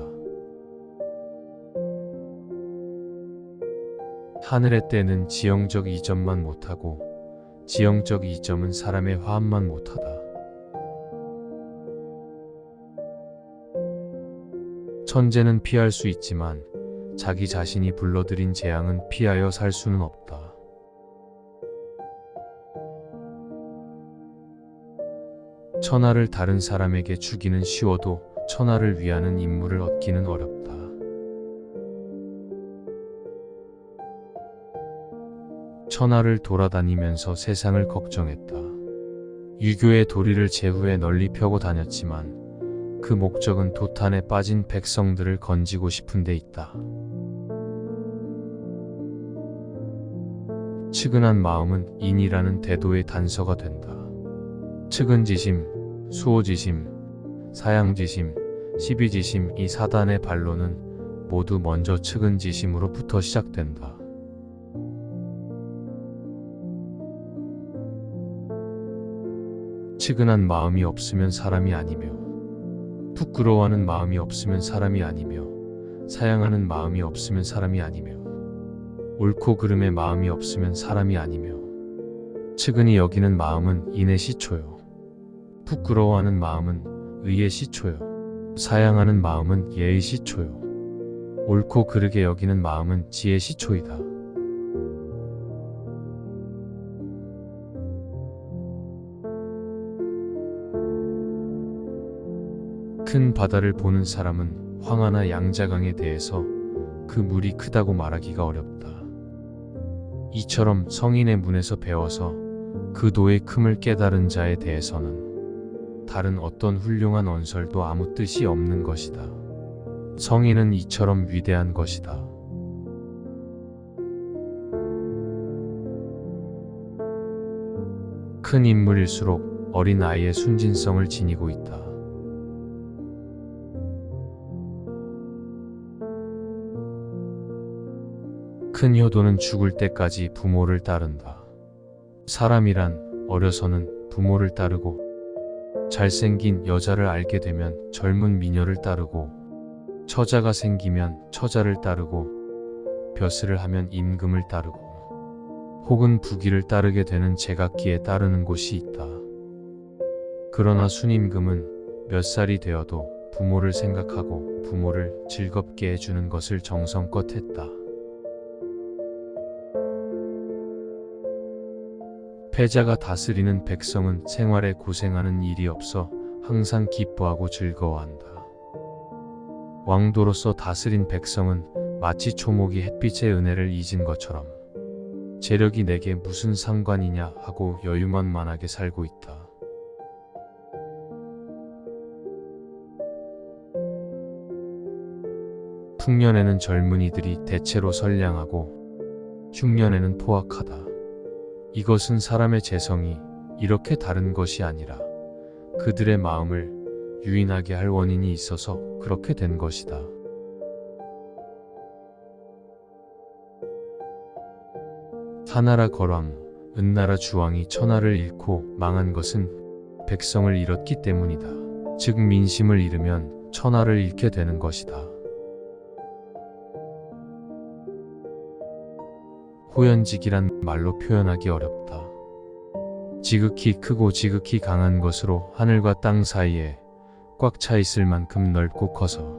하늘의 때는 지형적 이점만 못하고 지형적 이점은 사람의 화합만 못하다. 천재는 피할 수 있지만 자기 자신이 불러들인 재앙은 피하여 살 수는 없다. 천하를 다른 사람에게 주기는 쉬워도 천하를 위하는 인물을 얻기는 어렵다. 천하를 돌아다니면서 세상을 걱정했다. 유교의 도리를 제후에 널리 펴고 다녔지만 그 목적은 도탄에 빠진 백성들을 건지고 싶은 데 있다. 측은한 마음은 인이라는 대도의 단서가 된다. 측은지심, 수호지심, 사양지심, 시비지심 이 사단의 반론은 모두 먼저 측은지심으로부터 시작된다. 측은한 마음이 없으면 사람이 아니며 부끄러워하는 마음이 없으면 사람이 아니며 사양하는 마음이 없으면 사람이 아니며 옳고 그름의 마음이 없으면 사람이 아니며 측은히 여기는 마음은 인의 시초요 부끄러워하는 마음은 의의 시초요 사양하는 마음은 예의 시초요 옳고 그르게 여기는 마음은 지혜의 시초이다. 큰 바다를 보는 사람은 황하나 양자강에 대해서 그 물이 크다고 말하기가 어렵다. 이처럼 성인의 문에서 배워서 그 도의 큼을 깨달은 자에 대해서는 다른 어떤 훌륭한 언설도 아무 뜻이 없는 것이다. 성인은 이처럼 위대한 것이다. 큰 인물일수록 어린 아이의 순진성을 지니고 있다. 큰 효도는 죽을 때까지 부모를 따른다. 사람이란 어려서는 부모를 따르고 잘생긴 여자를 알게 되면 젊은 미녀를 따르고 처자가 생기면 처자를 따르고 벼슬을 하면 임금을 따르고 혹은 부귀를 따르게 되는 제각기에 따르는 곳이 있다. 그러나 순임금은 몇 살이 되어도 부모를 생각하고 부모를 즐겁게 해주는 것을 정성껏 했다. 패자가 다스리는 백성은 생활에 고생하는 일이 없어 항상 기뻐하고 즐거워한다. 왕도로서 다스린 백성은 마치 초목이 햇빛의 은혜를 잊은 것처럼 재력이 내게 무슨 상관이냐 하고 여유만만하게 살고 있다. 풍년에는 젊은이들이 대체로 선량하고 흉년에는 포악하다. 이것은 사람의 재성이 이렇게 다른 것이 아니라 그들의 마음을 유인하게 할 원인이 있어서 그렇게 된 것이다. 하나라 거왕, 은나라 주왕이 천하를 잃고 망한 것은 백성을 잃었기 때문이다. 즉 민심을 잃으면 천하를 잃게 되는 것이다. 호연직이란 말로 표현하기 어렵다. 지극히 크고 지극히 강한 것으로 하늘과 땅 사이에 꽉 차 있을 만큼 넓고 커서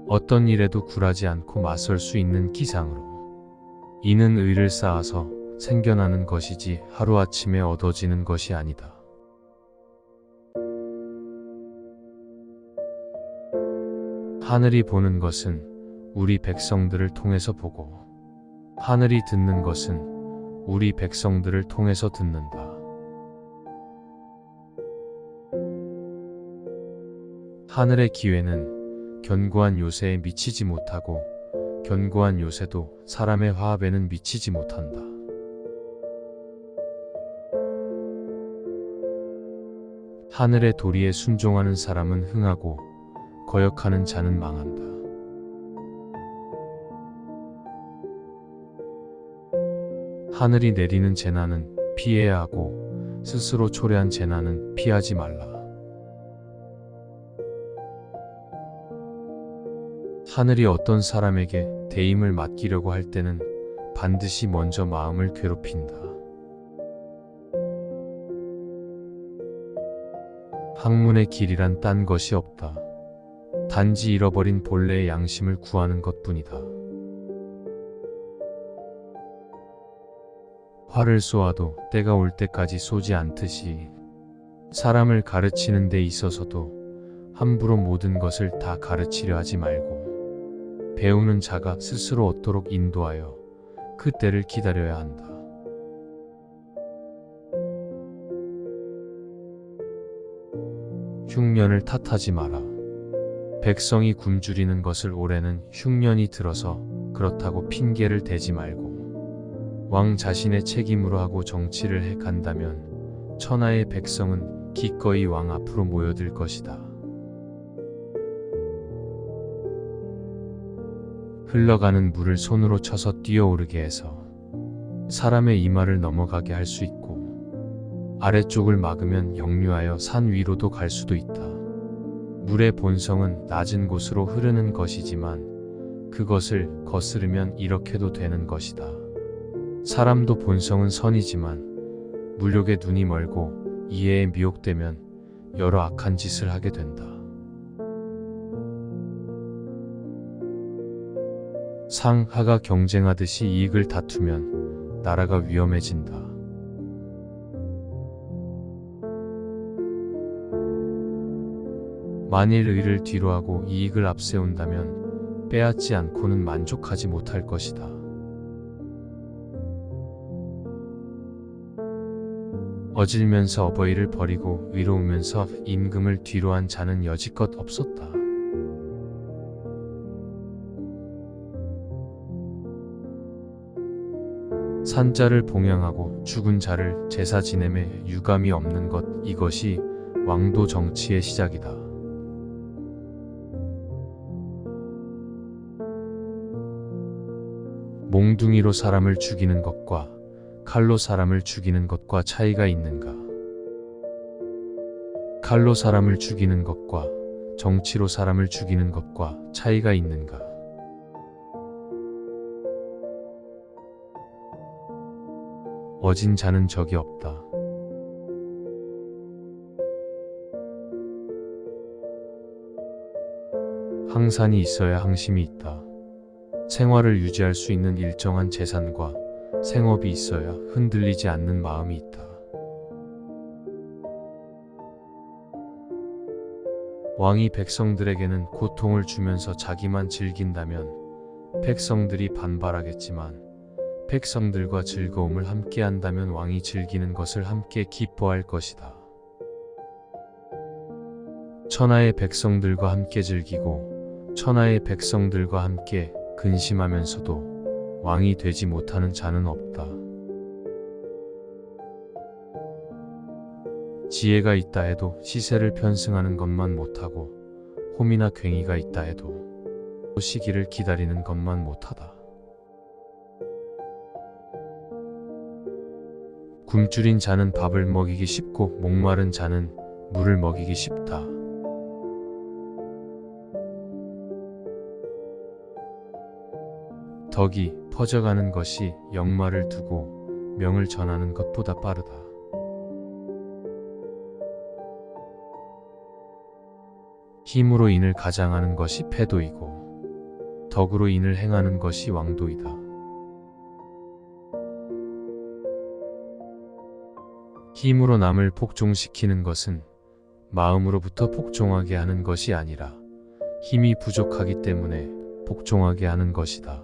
어떤 일에도 굴하지 않고 맞설 수 있는 기상으로 이는 의를 쌓아서 생겨나는 것이지 하루아침에 얻어지는 것이 아니다. 하늘이 보는 것은 우리 백성들을 통해서 보고, 하늘이 듣는 것은 우리 백성들을 통해서 듣는다. 하늘의 기회는 견고한 요새에 미치지 못하고, 견고한 요새도 사람의 화합에는 미치지 못한다. 하늘의 도리에 순종하는 사람은 흥하고, 거역하는 자는 망한다. 하늘이 내리는 재난은 피해야 하고, 스스로 초래한 재난은 피하지 말라. 하늘이 어떤 사람에게 대임을 맡기려고 할 때는 반드시 먼저 마음을 괴롭힌다. 학문의 길이란 딴 것이 없다. 단지 잃어버린 본래의 양심을 구하는 것뿐이다. 활을 쏘아도 때가 올 때까지 쏘지 않듯이 사람을 가르치는 데 있어서도 함부로 모든 것을 다 가르치려 하지 말고 배우는 자가 스스로 얻도록 인도하여 그 때를 기다려야 한다. 흉년을 탓하지 마라. 백성이 굶주리는 것을 올해는 흉년이 들어서 그렇다고 핑계를 대지 말고 왕 자신의 책임으로 하고 정치를 해 간다면 천하의 백성은 기꺼이 왕 앞으로 모여들 것이다. 흘러가는 물을 손으로 쳐서 뛰어오르게 해서 사람의 이마를 넘어가게 할 수 있고, 아래쪽을 막으면 역류하여 산 위로도 갈 수도 있다. 물의 본성은 낮은 곳으로 흐르는 것이지만 그것을 거스르면 이렇게도 되는 것이다. 사람도 본성은 선이지만 물욕에 눈이 멀고 이해에 미혹되면 여러 악한 짓을 하게 된다. 상하가 경쟁하듯이 이익을 다투면 나라가 위험해진다. 만일 의를 뒤로하고 이익을 앞세운다면 빼앗지 않고는 만족하지 못할 것이다. 어질면서 어버이를 버리고 의로우면서 임금을 뒤로한 자는 여지껏 없었다. 산자를 봉양하고 죽은 자를 제사 지냄에 유감이 없는 것, 이것이 왕도 정치의 시작이다. 몽둥이로 사람을 죽이는 것과 칼로 사람을 죽이는 것과 차이가 있는가? 칼로 사람을 죽이는 것과 정치로 사람을 죽이는 것과 차이가 있는가? 어진 자는 적이 없다. 항산이 있어야 항심이 있다. 생활을 유지할 수 있는 일정한 재산과 생업이 있어야 흔들리지 않는 마음이 있다. 왕이 백성들에게는 고통을 주면서 자기만 즐긴다면 백성들이 반발하겠지만, 백성들과 즐거움을 함께 한다면 왕이 즐기는 것을 함께 기뻐할 것이다. 천하의 백성들과 함께 즐기고 천하의 백성들과 함께 근심하면서도 왕이 되지 못하는 자는 없다. 지혜가 있다 해도 시세를 편승하는 것만 못하고, 홈이나 괭이가 있다 해도 시기를 기다리는 것만 못하다. 굶주린 자는 밥을 먹이기 쉽고 목마른 자는 물을 먹이기 쉽다. 덕이 퍼져가는 것이 역마를 두고 명을 전하는 것보다 빠르다. 힘으로 인을 가장하는 것이 패도이고 덕으로 인을 행하는 것이 왕도이다. 힘으로 남을 복종시키는 것은 마음으로부터 복종하게 하는 것이 아니라 힘이 부족하기 때문에 복종하게 하는 것이다.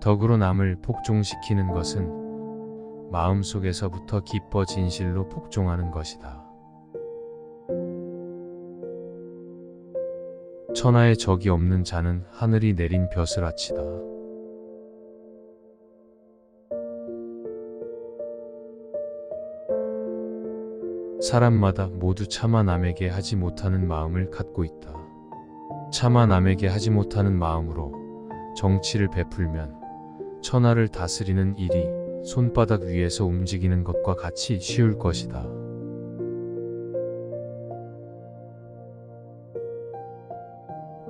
덕으로 남을 복종시키는 것은 마음속에서부터 기뻐 진실로 복종하는 것이다. 천하에 적이 없는 자는 하늘이 내린 벼슬 아치다. 사람마다 모두 차마 남에게 하지 못하는 마음을 갖고 있다. 차마 남에게 하지 못하는 마음으로 정치를 베풀면 천하를 다스리는 일이 손바닥 위에서 움직이는 것과 같이 쉬울 것이다.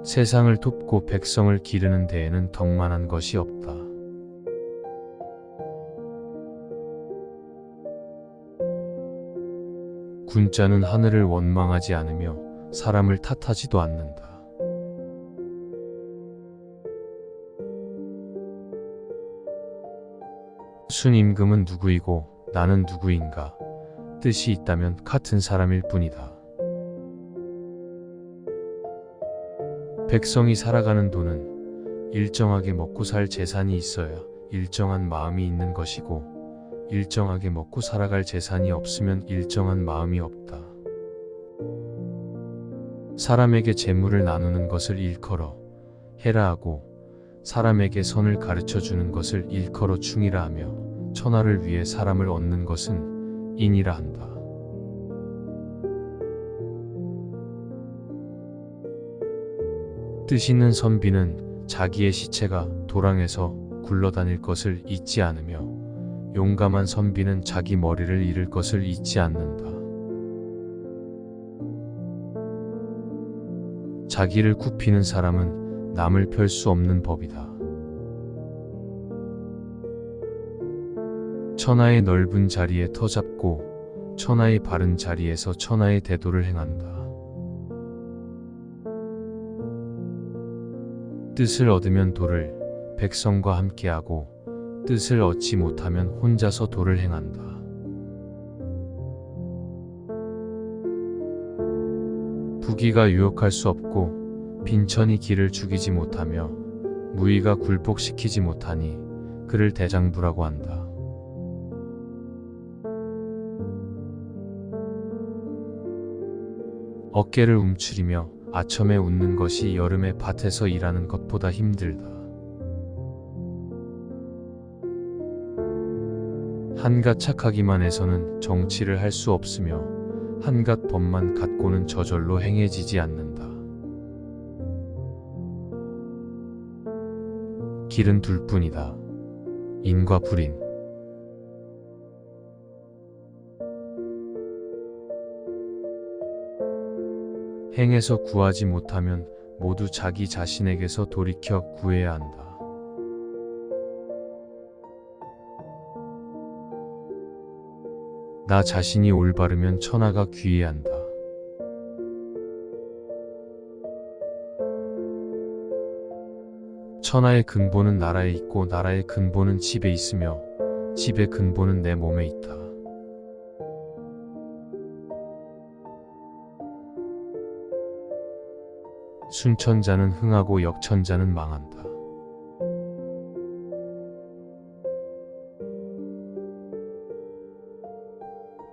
세상을 돕고 백성을 기르는 데에는 덕만한 것이 없다. 군자는 하늘을 원망하지 않으며 사람을 탓하지도 않는다. 순임금은 누구이고 나는 누구인가? 뜻이 있다면 같은 사람일 뿐이다. 백성이 살아가는 돈은 일정하게 먹고 살 재산이 있어야 일정한 마음이 있는 것이고, 일정하게 먹고 살아갈 재산이 없으면 일정한 마음이 없다. 사람에게 재물을 나누는 것을 일컬어 해라 하고, 사람에게 선을 가르쳐 주는 것을 일컬어 충이라 하며, 천하를 위해 사람을 얻는 것은 인이라 한다. 뜻 있는 선비는 자기의 시체가 도랑에서 굴러다닐 것을 잊지 않으며, 용감한 선비는 자기 머리를 잃을 것을 잊지 않는다. 자기를 굽히는 사람은 남을 펼 수 없는 법이다. 천하의 넓은 자리에 터 잡고 천하의 바른 자리에서 천하의 대도를 행한다. 뜻을 얻으면 도를 백성과 함께하고, 뜻을 얻지 못하면 혼자서 도를 행한다. 부귀가 유혹할 수 없고 빈천이 기를 죽이지 못하며 무의가 굴복시키지 못하니 그를 대장부라고 한다. 어깨를 움츠리며 아첨에 웃는 것이 여름에 밭에서 일하는 것보다 힘들다. 한갓 착하기만 해서는 정치를 할 수 없으며 한갓 법만 갖고는 저절로 행해지지 않는다. 길은 둘뿐이다. 인과 불인. 행해서 구하지 못하면 모두 자기 자신에게서 돌이켜 구해야 한다. 나 자신이 올바르면 천하가 귀해한다. 천하의 근본은 나라에 있고 나라의 근본은 집에 있으며 집의 근본은 내 몸에 있다. 순천자는 흥하고 역천자는 망한다.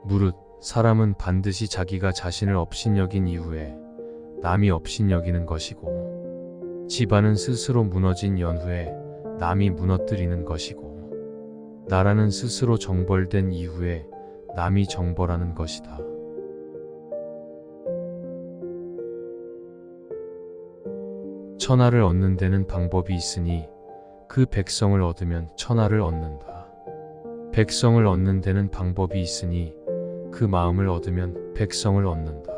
무릇 사람은 반드시 자기가 자신을 업신여긴 이후에 남이 업신여기는 것이고, 집안은 스스로 무너진 연후에 남이 무너뜨리는 것이고, 나라는 스스로 정벌된 이후에 남이 정벌하는 것이다. 천하를 얻는 데는 방법이 있으니 그 백성을 얻으면 천하를 얻는다. 백성을 얻는 데는 방법이 있으니 그 마음을 얻으면 백성을 얻는다.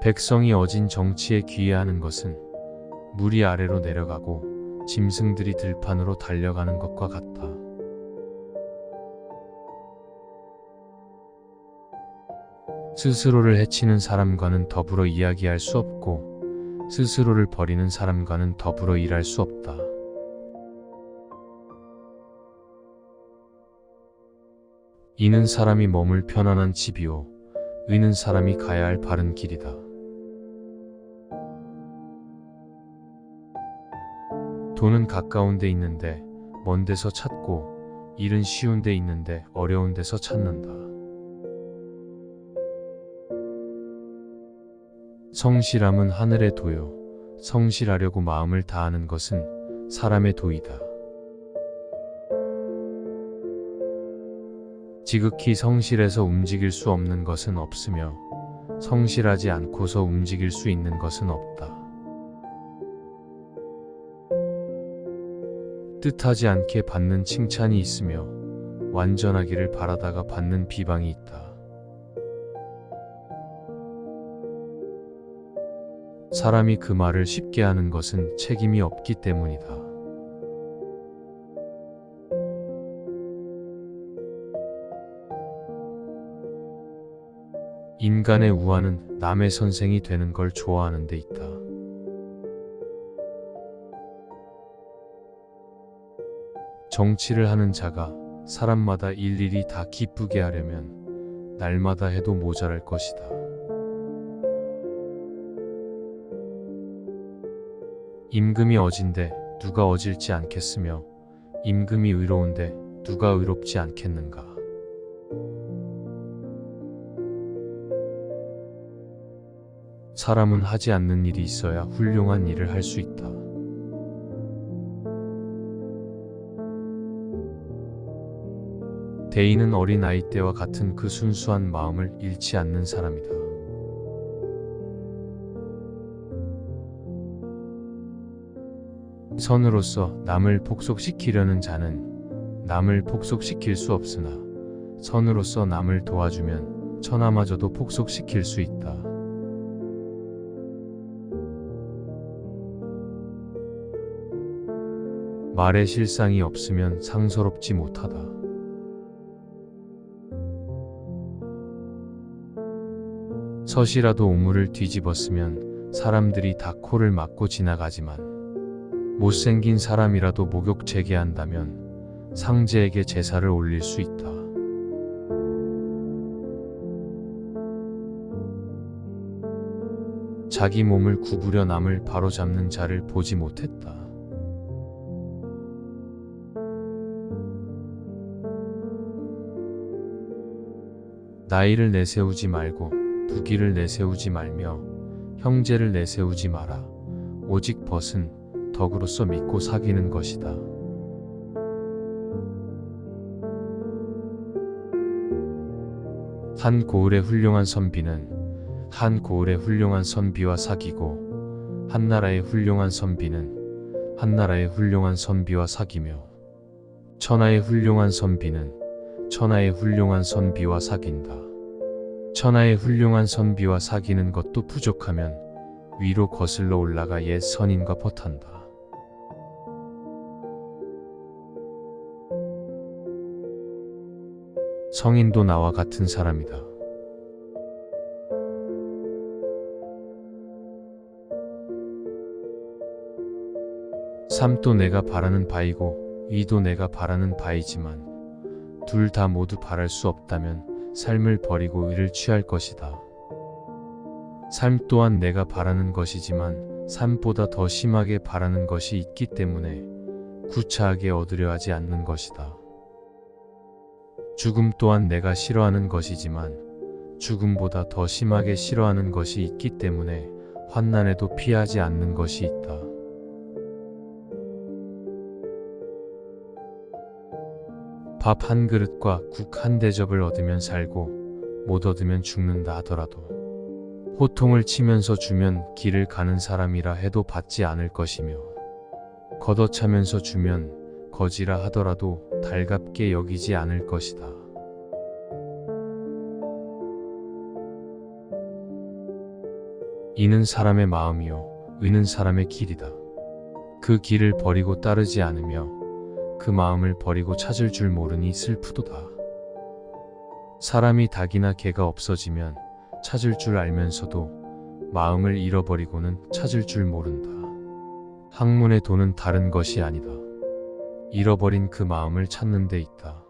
백성이 어진 정치에 귀해하는 것은 물이 아래로 내려가고 짐승들이 들판으로 달려가는 것과 같다. 스스로를 해치는 사람과는 더불어 이야기할 수 없고, 스스로를 버리는 사람과는 더불어 일할 수 없다. 이는 사람이 머물 편안한 집이요 의는 사람이 가야 할 바른 길이다. 돈은 가까운 데 있는데 먼 데서 찾고 일은 쉬운 데 있는데 어려운 데서 찾는다. 성실함은 하늘의 도요 성실하려고 마음을 다하는 것은 사람의 도이다. 지극히 성실해서 움직일 수 없는 것은 없으며 성실하지 않고서 움직일 수 있는 것은 없다. 뜻하지 않게 받는 칭찬이 있으며 완전하기를 바라다가 받는 비방이 있다. 사람이 그 말을 쉽게 하는 것은 책임이 없기 때문이다. 인간의 우화는 남의 선생이 되는 걸 좋아하는 데 있다. 정치를 하는 자가 사람마다 일일이 다 기쁘게 하려면 날마다 해도 모자랄 것이다. 임금이 어진데 누가 어질지 않겠으며 임금이 의로운데 누가 의롭지 않겠는가. 사람은 하지 않는 일이 있어야 훌륭한 일을 할 수 있다. 대인은 어린 아이 때와 같은 그 순수한 마음을 잃지 않는 사람이다. 선으로서 남을 복속시키려는 자는 남을 복속시킬 수 없으나 선으로서 남을 도와주면 천하마저도 복속시킬 수 있다. 말에 실상이 없으면 상서롭지 못하다. 섯이라도 우물을 뒤집었으면 사람들이 다 코를 막고 지나가지만 못생긴 사람이라도 목욕 재개한다면 상제에게 제사를 올릴 수 있다. 자기 몸을 구부려 남을 바로잡는 자를 보지 못했다. 나이를 내세우지 말고 부귀를 내세우지 말며 형제를 내세우지 마라. 오직 벗은 덕으로서 믿고 사귀는 것이다. 한 고을의 훌륭한 선비는 한 고을의 훌륭한 선비와 사귀고 한 나라의 훌륭한 선비는 한 나라의 훌륭한 선비와 사귀며 천하의 훌륭한 선비는 천하의 훌륭한 선비와 사귄다. 천하의 훌륭한 선비와 사귀는 것도 부족하면 위로 거슬러 올라가 옛 선인과 벗한다. 성인도 나와 같은 사람이다. 삶도 내가 바라는 바이고 위도 내가 바라는 바이지만 둘 다 모두 바랄 수 없다면 삶을 버리고 의를 취할 것이다. 삶 또한 내가 바라는 것이지만 삶보다 더 심하게 바라는 것이 있기 때문에 구차하게 얻으려 하지 않는 것이다. 죽음 또한 내가 싫어하는 것이지만 죽음보다 더 심하게 싫어하는 것이 있기 때문에 환난에도 피하지 않는 것이 있다. 밥 한 그릇과 국 한 대접을 얻으면 살고 못 얻으면 죽는다 하더라도 호통을 치면서 주면 길을 가는 사람이라 해도 받지 않을 것이며 걷어차면서 주면 거지라 하더라도 달갑게 여기지 않을 것이다. 이는 사람의 마음이요 의는 사람의 길이다. 그 길을 버리고 따르지 않으며 그 마음을 버리고 찾을 줄 모르니 슬프도다. 사람이 닭이나 개가 없어지면 찾을 줄 알면서도 마음을 잃어버리고는 찾을 줄 모른다. 학문의 도는 다른 것이 아니다. 잃어버린 그 마음을 찾는 데 있다.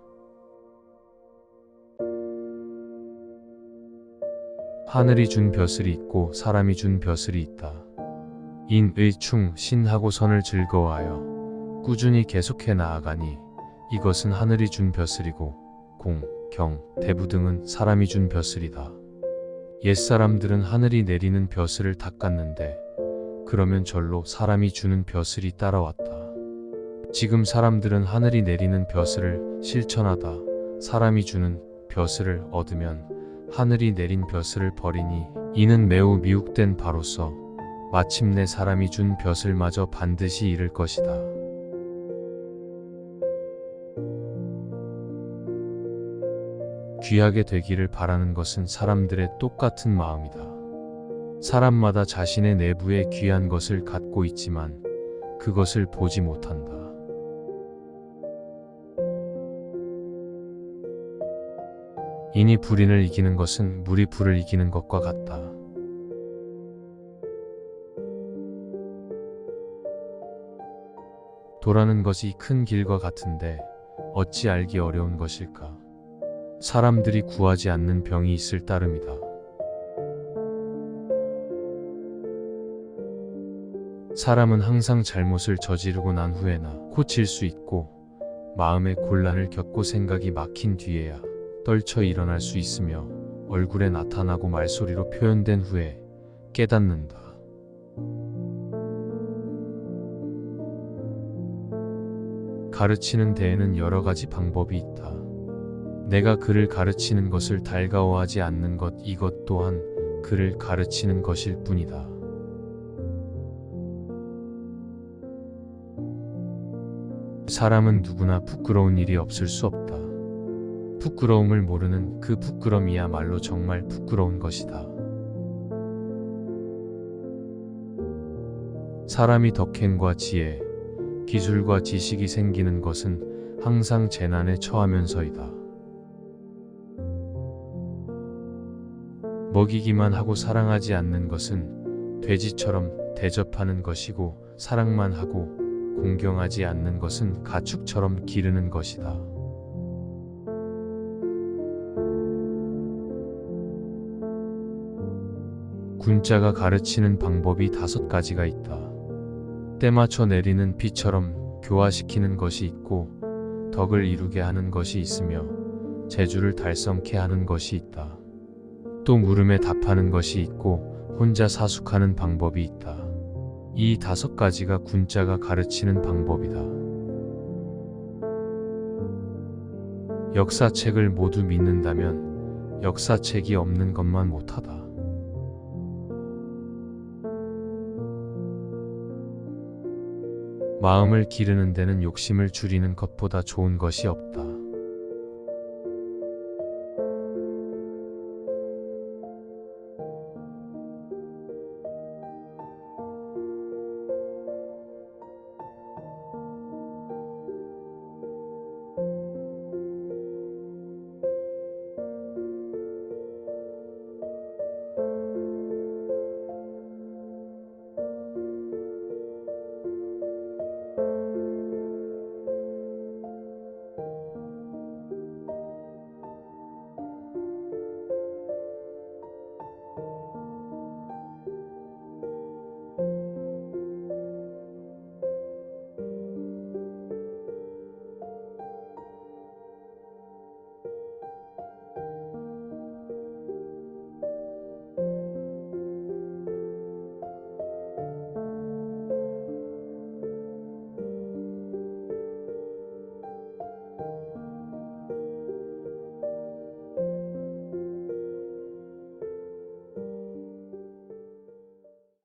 하늘이 준 벼슬이 있고 사람이 준 벼슬이 있다. 인의 충 신하고 선을 즐거워하여 꾸준히 계속해 나아가니 이것은 하늘이 준 벼슬이고 공, 경, 대부 등은 사람이 준 벼슬이다. 옛사람들은 하늘이 내리는 벼슬을 닦았는데 그러면 절로 사람이 주는 벼슬이 따라왔다. 지금 사람들은 하늘이 내리는 벼슬을 실천하다 사람이 주는 벼슬을 얻으면 하늘이 내린 벼슬을 버리니 이는 매우 미혹된 바로서 마침내 사람이 준 벼슬마저 반드시 잃을 것이다. 귀하게 되기를 바라는 것은 사람들의 똑같은 마음이다. 사람마다 자신의 내부에 귀한 것을 갖고 있지만 그것을 보지 못한다. 인이 불인을 이기는 것은 물이 불을 이기는 것과 같다. 도라는 것이 큰 길과 같은데 어찌 알기 어려운 것일까? 사람들이 구하지 않는 병이 있을 따름이다. 사람은 항상 잘못을 저지르고 난 후에나 고칠 수 있고 마음의 곤란을 겪고 생각이 막힌 뒤에야 떨쳐 일어날 수 있으며 얼굴에 나타나고 말소리로 표현된 후에 깨닫는다. 가르치는 데에는 여러 가지 방법이 있다. 내가 그를 가르치는 것을 달가워하지 않는 것, 이것 또한 그를 가르치는 것일 뿐이다. 사람은 누구나 부끄러운 일이 없을 수 없다. 부끄러움을 모르는 그 부끄러움이야말로 정말 부끄러운 것이다. 사람이 덕행과 지혜, 기술과 지식이 생기는 것은 항상 재난에 처하면서이다. 먹이기만 하고 사랑하지 않는 것은 돼지처럼 대접하는 것이고 사랑만 하고 공경하지 않는 것은 가축처럼 기르는 것이다. 군자가 가르치는 방법이 5가지가 있다. 때맞춰 내리는 비처럼 교화시키는 것이 있고 덕을 이루게 하는 것이 있으며 재주를 달성케 하는 것이 있다. 또 물음에 답하는 것이 있고 혼자 사숙하는 방법이 있다. 이 5가지가 군자가 가르치는 방법이다. 역사책을 모두 믿는다면 역사책이 없는 것만 못하다. 마음을 기르는 데는 욕심을 줄이는 것보다 좋은 것이 없다.